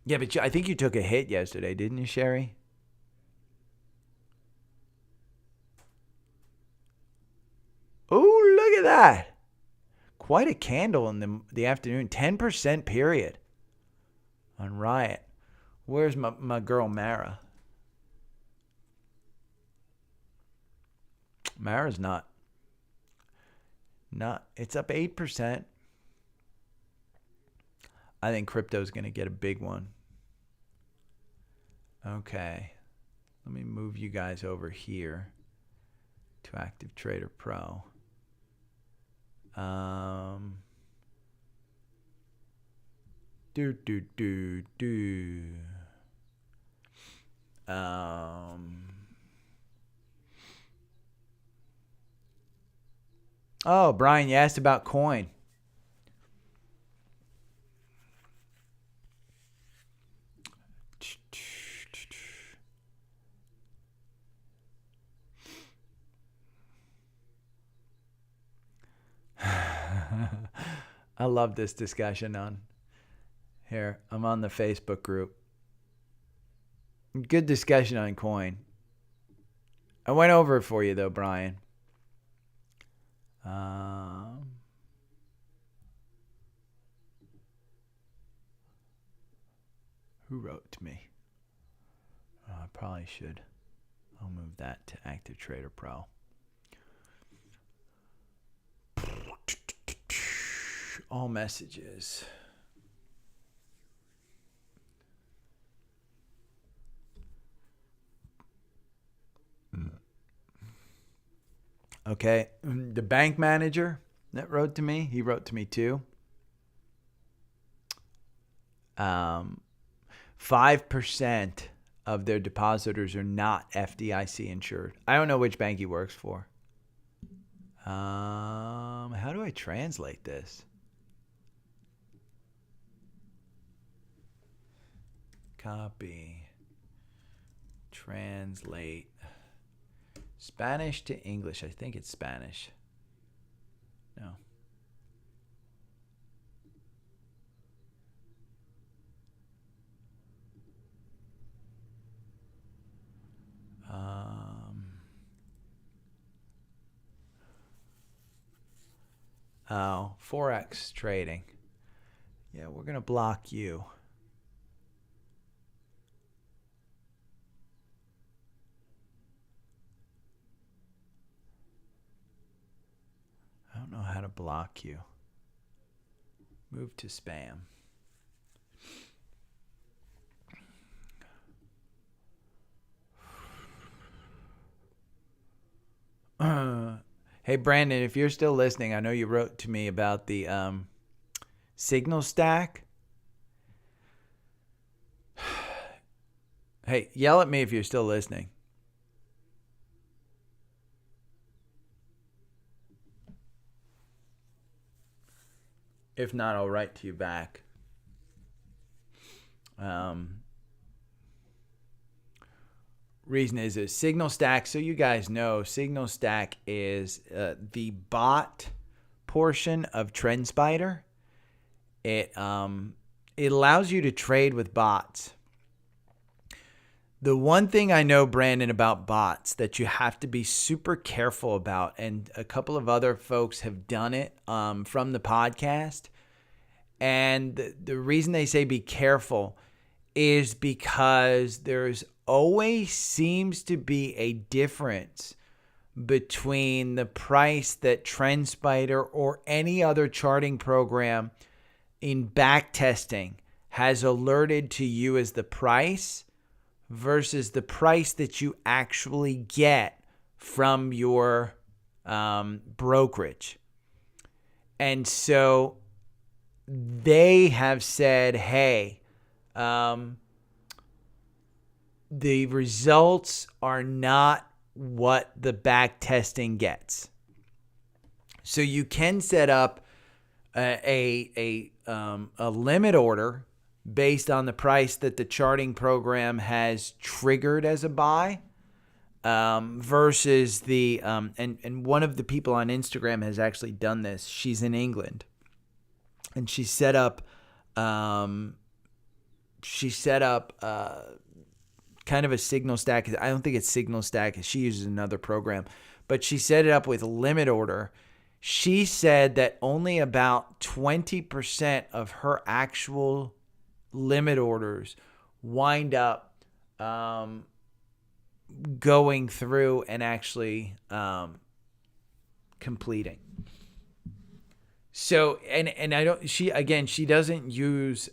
Yeah, but I think you took a hit yesterday, didn't you, Sherry? Oh, look at that. Quite a candle in the afternoon. 10% period on Riot. Where's my girl Mara? Mara's not. It's up 8%. I think crypto's going to get a big one. Okay. Let me move you guys over here to Active Trader Pro. Oh, Brian, you asked about coin. I love this discussion on here. I'm on the Facebook group. Good discussion on coin. I went over it for you though, Brian. Who wrote to me? I probably should. I'll move that to Active Trader Pro. All messages. Okay, the bank manager that wrote to me, he wrote to me too. 5% of their depositors are not FDIC insured. I don't know which bank he works for. How do I translate this? Copy. Translate. Spanish to English. I think it's Spanish. No. Oh, Forex trading. Yeah, we're going to block you. I don't know how to block you. Move to spam. Hey, Brandon, if you're still listening, I know you wrote to me about the signal stack. Hey, yell at me if you're still listening. If not, I'll write to you back. Reason is a signal stack. So you guys know, signal stack is the bot portion of TrendSpider. It allows you to trade with bots. The one thing I know, Brandon, about bots that you have to be super careful about, and a couple of other folks have done it from the podcast, and the reason they say be careful is because there's always seems to be a difference between the price that TrendSpider or any other charting program in back testing has alerted to you as the price versus the price that you actually get from your brokerage. And so they have said, hey, the results are not what the back testing gets. So you can set up a limit order based on the price that the charting program has triggered as a buy, versus the and one of the people on Instagram has actually done this. She's in England, and she set up kind of a signal stack. I don't think it's signal stack. She uses another program, but she set it up with a limit order. She said that only about 20% of her actual limit orders wind up going through and actually completing. So, and I don't, she doesn't use,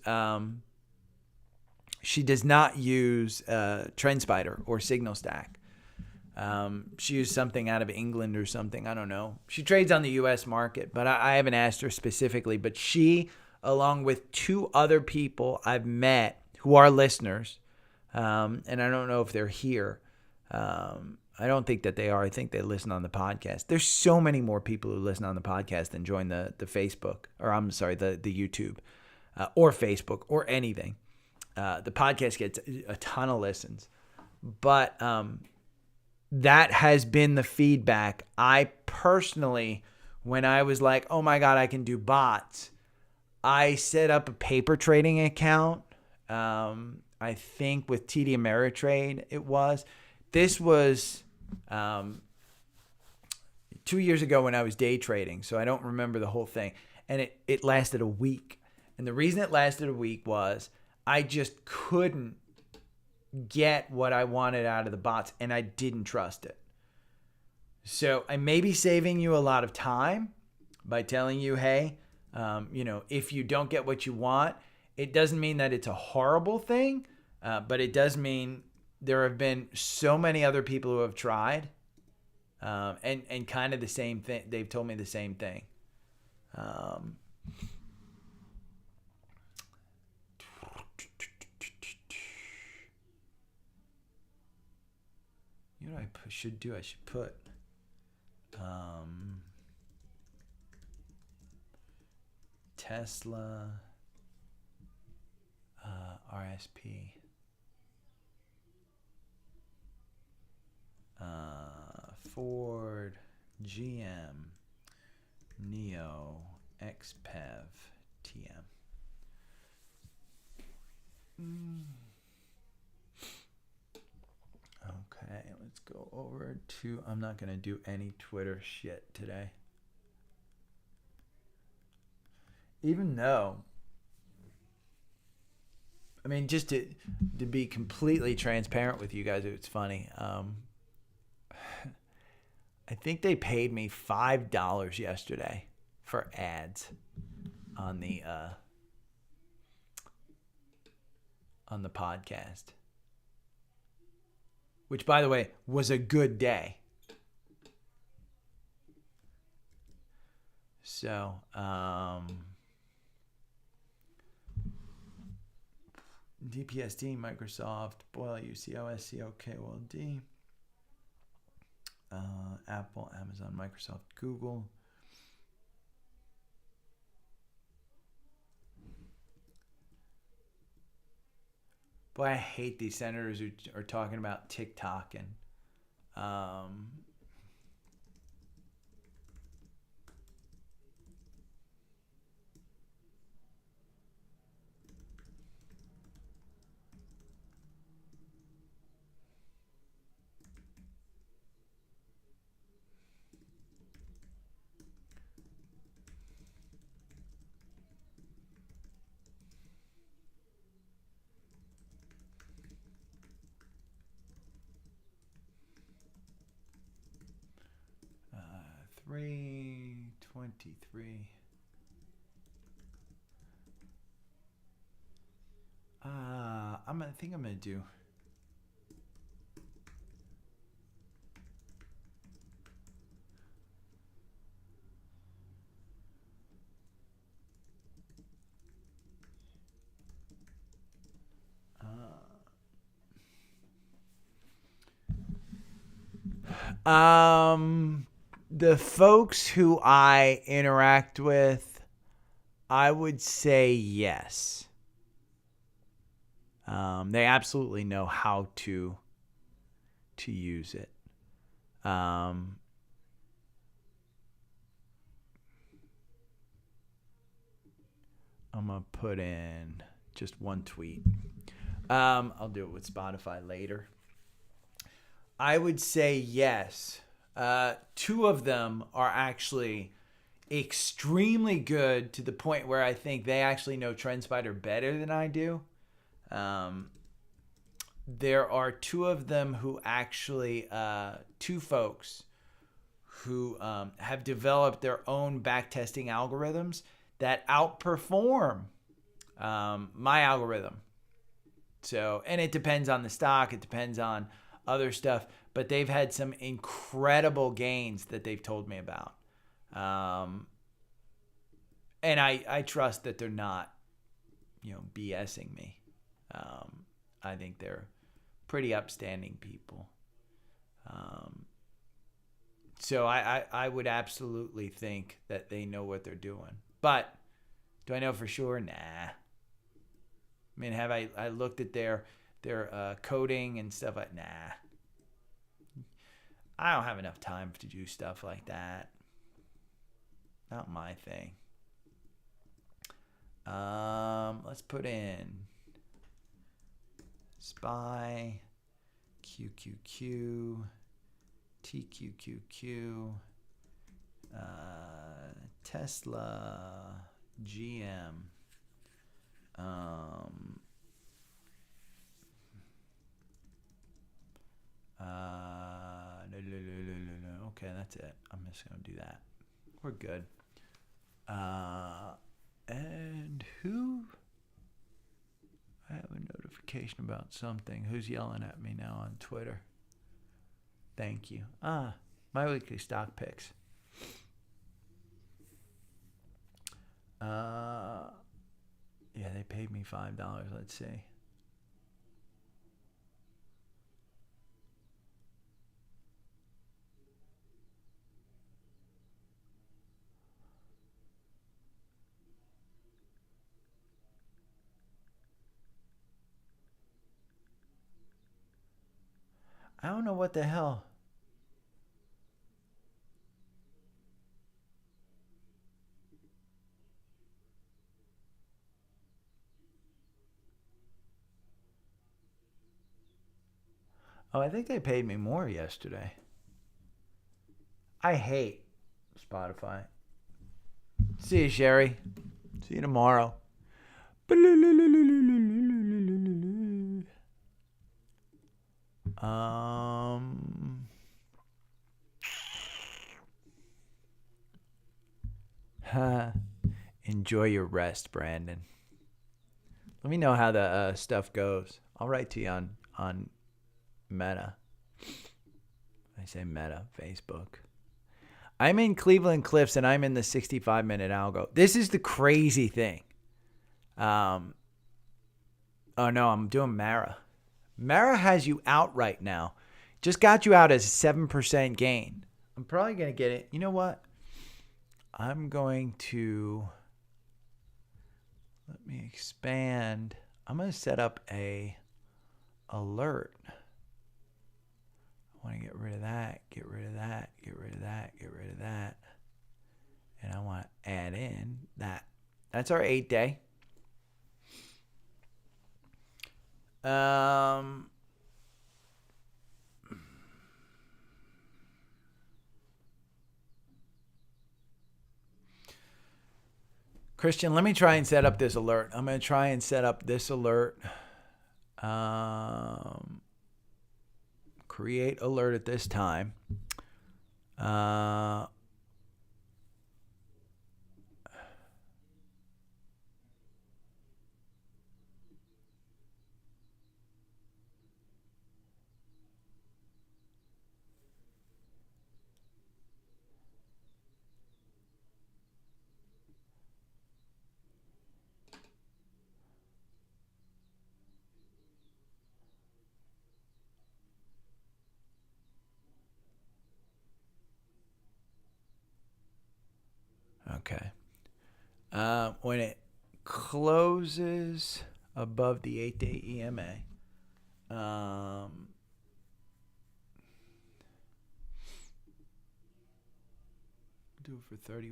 she does not use TrendSpider or Signal Stack. She used something out of England or something. I don't know. She trades on the U.S. market, but I haven't asked her specifically. But she, along with two other people I've met who are listeners, and I don't know if they're here. I don't think that they are. I think they listen on the podcast. There's so many more people who listen on the podcast than join the Facebook, or I'm sorry, the YouTube or Facebook or anything. The podcast gets a ton of listens. But that has been the feedback. I personally, when I was like, oh my God, I can do bots, I set up a paper trading account. I think with TD Ameritrade it was. This was 2 years ago when I was day trading, so I don't remember the whole thing. And it lasted a week. And the reason it lasted a week was I just couldn't get what I wanted out of the bots, and I didn't trust it. So I may be saving you a lot of time by telling you, hey, if you don't get what you want, it doesn't mean that it's a horrible thing, but it does mean there have been so many other people who have tried, and kind of the same thing. They've told me the same thing. You know what should do? I should put Tesla RSP. Ford, GM, Neo, XPEV, TM. Okay, let's go over to, I'm not going to do any Twitter shit today. Even though, I mean, just to be completely transparent with you guys, it's funny. I think they paid me $5 yesterday for ads on the podcast, which, by the way, was a good day. So, DPSD, Microsoft, BOIL, UCO, SCO, KOLD. Apple, Amazon, Microsoft, Google. Boy, I hate these senators who are talking about TikTok and 323. I think I'm gonna do. The folks who I interact with, I would say yes. They absolutely know how to use it. I'm gonna put in just one tweet. I'll do it with Spotify later. I would say yes. Two of them are actually extremely good to the point where I think they actually know TrendSpider better than I do. There are two of them who actually, two folks who have developed their own backtesting algorithms that outperform my algorithm. So, and it depends on the stock. It depends on other stuff, but they've had some incredible gains that they've told me about. And I trust that they're not, BSing me. I think they're pretty upstanding people. So I would absolutely think that they know what they're doing. But do I know for sure? Nah. I mean, have I looked at their coding and stuff like, nah. I don't have enough time to do stuff like that. Not my thing. Let's put in SPY, QQQ, TQQQ, Tesla, GM, no. Okay, that's it. I'm just gonna do that. We're good. And who? I have a notification about something. Who's yelling at me now on Twitter? Thank you. My weekly stock picks. Yeah, they paid me $5. Let's see. I don't know what the hell. Oh, I think they paid me more yesterday. I hate Spotify. See you, Sherry. See you tomorrow. Enjoy your rest, Brandon. Let me know how the stuff goes. I'll write to you on Meta. I say Meta, Facebook. I'm in Cleveland Cliffs, and I'm in the 65-minute algo. This is the crazy thing. Oh, no, I'm doing Mara. Mara has you out right now. Just got you out as a 7% gain. I'm probably going to get it. You know what? I'm going to... Let me expand. I'm going to set up a alert. I want to get rid of that, get rid of that, get rid of that, get rid of that. And I want to add in that. That's our 8-day. Christian, let me try and set up this alert. I'm going to try and set up this alert. Create alert at this time. Okay. When it closes above the 8-day EMA, do it for 30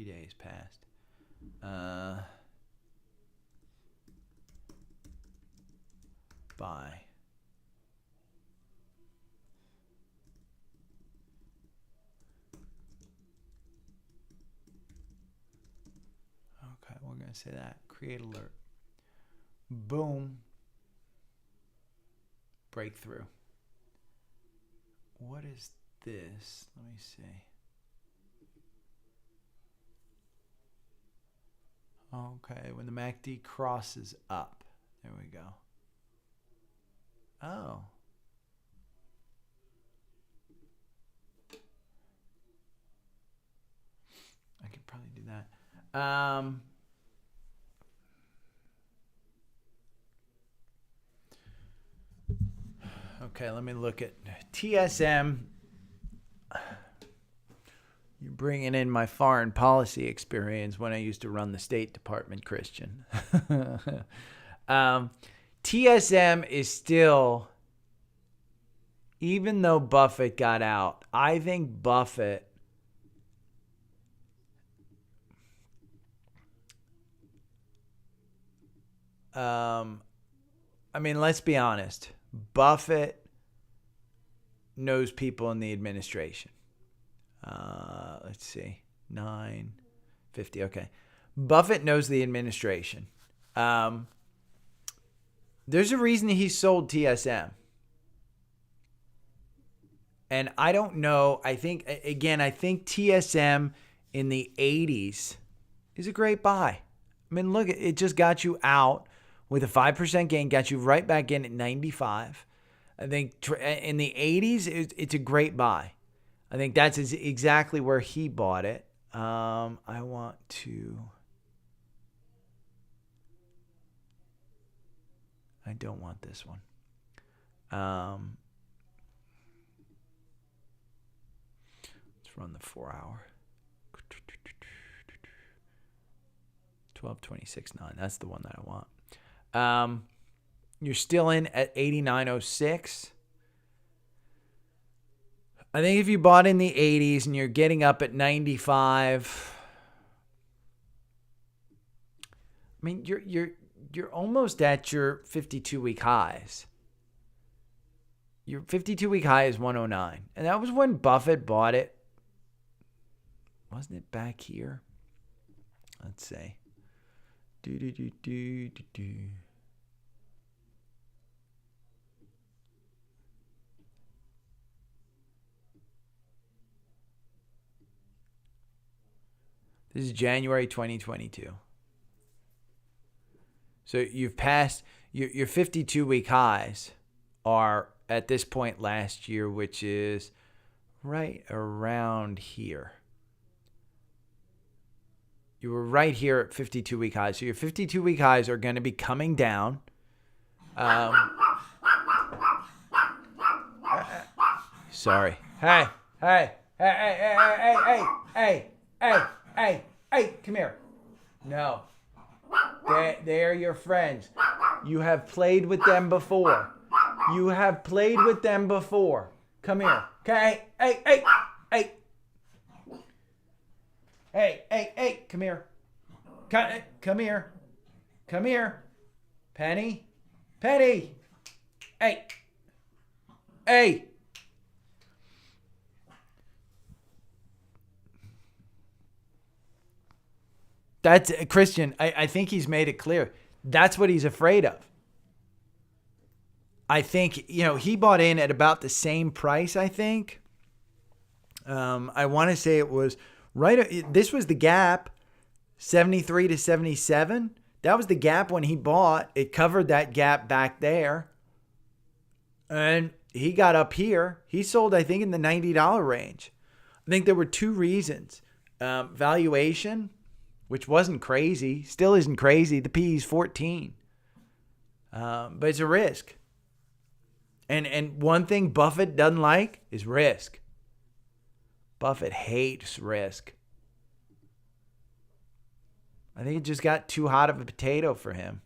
days past. Buy. Okay, we're going to say that. Create alert. Boom. Breakthrough. What is this? Let me see. Okay, when the MACD crosses up. There we go. Oh. I could probably do that. Okay, let me look at TSM. You're bringing in my foreign policy experience when I used to run the State Department, Christian. TSM is still, even though Buffett got out, I think Buffett I mean, let's be honest. Buffett knows people in the administration. Let's see. 950. Okay. Buffett knows the administration. There's a reason he sold TSM. And I don't know. I think TSM in the 80s is a great buy. I mean, look, it just got you out with a 5% gain, got you right back in at 95. I think in the 80s, it's a great buy. I think that's exactly where he bought it. I don't want this one. Let's run the 4-hour. 12.26.9. That's the one that I want. You're still in at 89.06. I think if you bought in the 80s and you're getting up at 95, I mean, you're almost at your 52-week highs. Your 52-week high is 109. And that was when Buffett bought it. Wasn't it back here? Let's see. This is January 2022. So you've passed your 52-week highs are at this point last year, which is right around here. You were right here at 52-week highs. So your 52-week highs are going to be coming down. Sorry. Hey, come here. No. They're your friends. You have played with them before. Come here. Okay. Hey, come here. Come here. Penny. Hey. That's Christian. I think he's made it clear. That's what he's afraid of. I think, he bought in at about the same price, I think. I want to say it was right. This was the gap, 73 to 77. That was the gap when he bought. It covered that gap back there. And he got up here. He sold, I think, in the $90 range. I think there were two reasons. Valuation, which wasn't crazy, still isn't crazy. The PE is 14. But it's a risk. And one thing Buffett doesn't like is risk. Buffett hates risk. I think it just got too hot of a potato for him.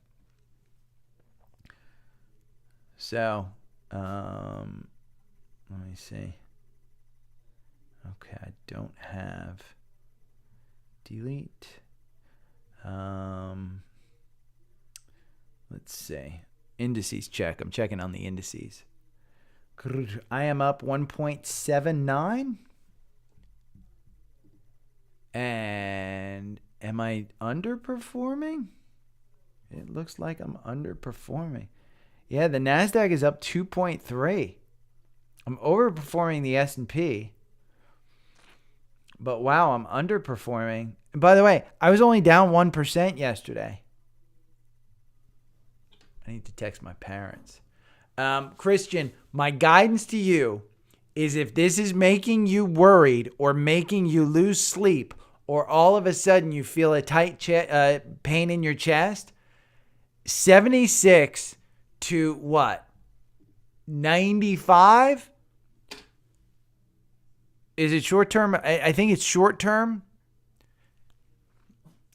So, let me see. Okay, I don't have delete. Let's see. Indices check. I'm checking on the indices. I am up 1.79. And am I underperforming? It looks like I'm underperforming. Yeah, the NASDAQ is up 2.3. I'm overperforming the S&P. But wow, I'm underperforming. And by the way, I was only down 1% yesterday. I need to text my parents. Christian, my guidance to you is if this is making you worried or making you lose sleep or all of a sudden you feel a tight pain in your chest, 76 to what? 95? Is it short term? I think it's short term.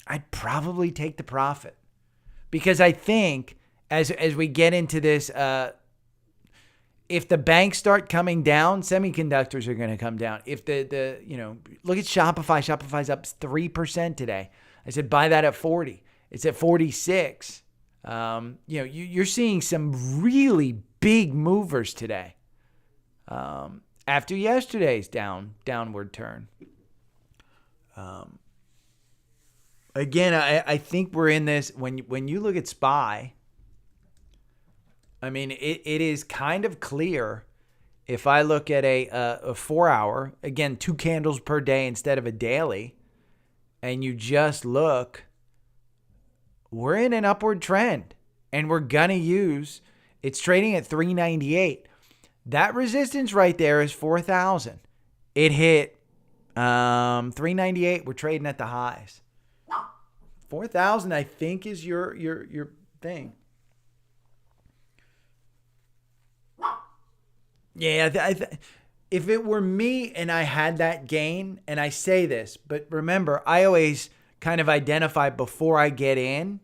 I'd probably take the profit because I think as we get into this, if the banks start coming down, semiconductors are going to come down. If the look at Shopify. Shopify's up 3% today. I said buy that at 40. It's at 46. You're seeing some really big movers today. After yesterday's downward turn. Again, I think we're in this when you look at SPY. I mean, it is kind of clear if I look at a 4-hour, again, 2 candles per day instead of a daily, and you just look, we're in an upward trend, and we're going to use, it's trading at 398. That resistance right there is 4,000. It hit 398. We're trading at the highs. 4,000, I think, is your thing. Yeah, if it were me and I had that gain, and I say this, but remember, I always kind of identify before I get in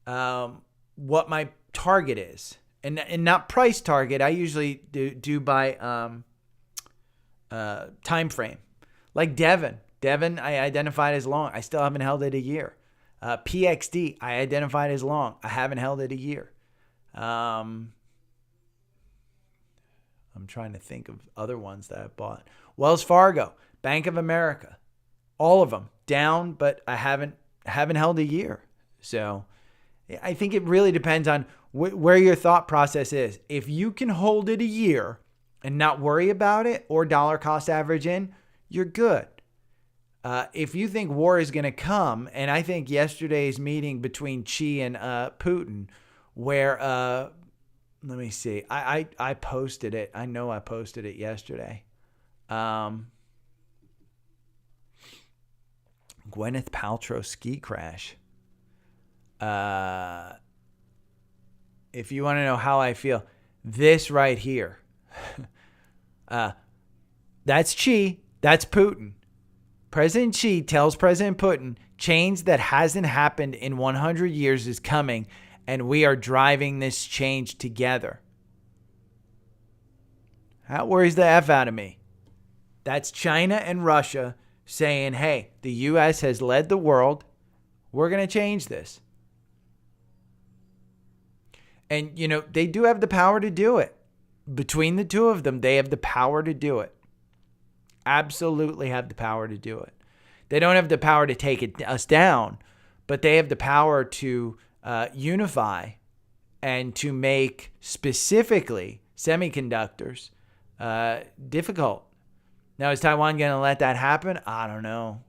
what my target is. And not price target. I usually do by time frame. Like Devon. Devon, I identified as long. I still haven't held it a year. PXD, I identified as long. I haven't held it a year. I'm trying to think of other ones that I've bought. Wells Fargo, Bank of America, all of them down, but I haven't held a year. So I think it really depends on where your thought process is. If you can hold it a year and not worry about it or dollar cost average in, you're good. If you think war is going to come, and I think yesterday's meeting between Xi and Putin, where, let me see, I posted it. I know I posted it yesterday. Gwyneth Paltrow ski crash. If you want to know how I feel, this right here, that's Xi, that's Putin. President Xi tells President Putin, change that hasn't happened in 100 years is coming, and we are driving this change together. That worries the F out of me. That's China and Russia saying, hey, the U.S. has led the world. We're going to change this. And, you know, they do have the power to do it. Between the two of them, they have the power to do it. Absolutely have the power to do it. They don't have the power to take us down, but they have the power to unify and to make specifically semiconductors difficult. Now, is Taiwan going to let that happen? I don't know.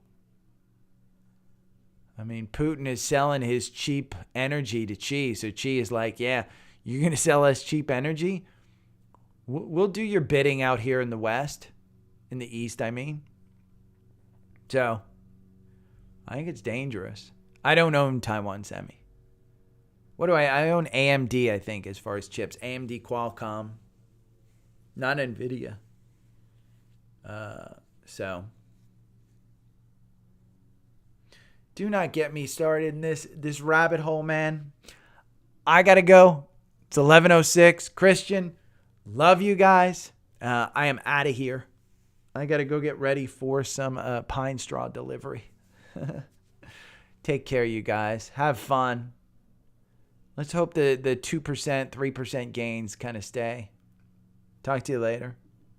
I mean, Putin is selling his cheap energy to Xi. So Xi is like, yeah, you're going to sell us cheap energy? We'll do your bidding out here in the West. In the East, I mean. So, I think it's dangerous. I don't own Taiwan Semi. What do I own AMD, I think, as far as chips. AMD, Qualcomm. Not NVIDIA. So, do not get me started in this rabbit hole, man. I got to go. It's 11:06. Christian, love you guys. I am out of here. I got to go get ready for some pine straw delivery. Take care, you guys. Have fun. Let's hope the 2%, 3% gains kind of stay. Talk to you later.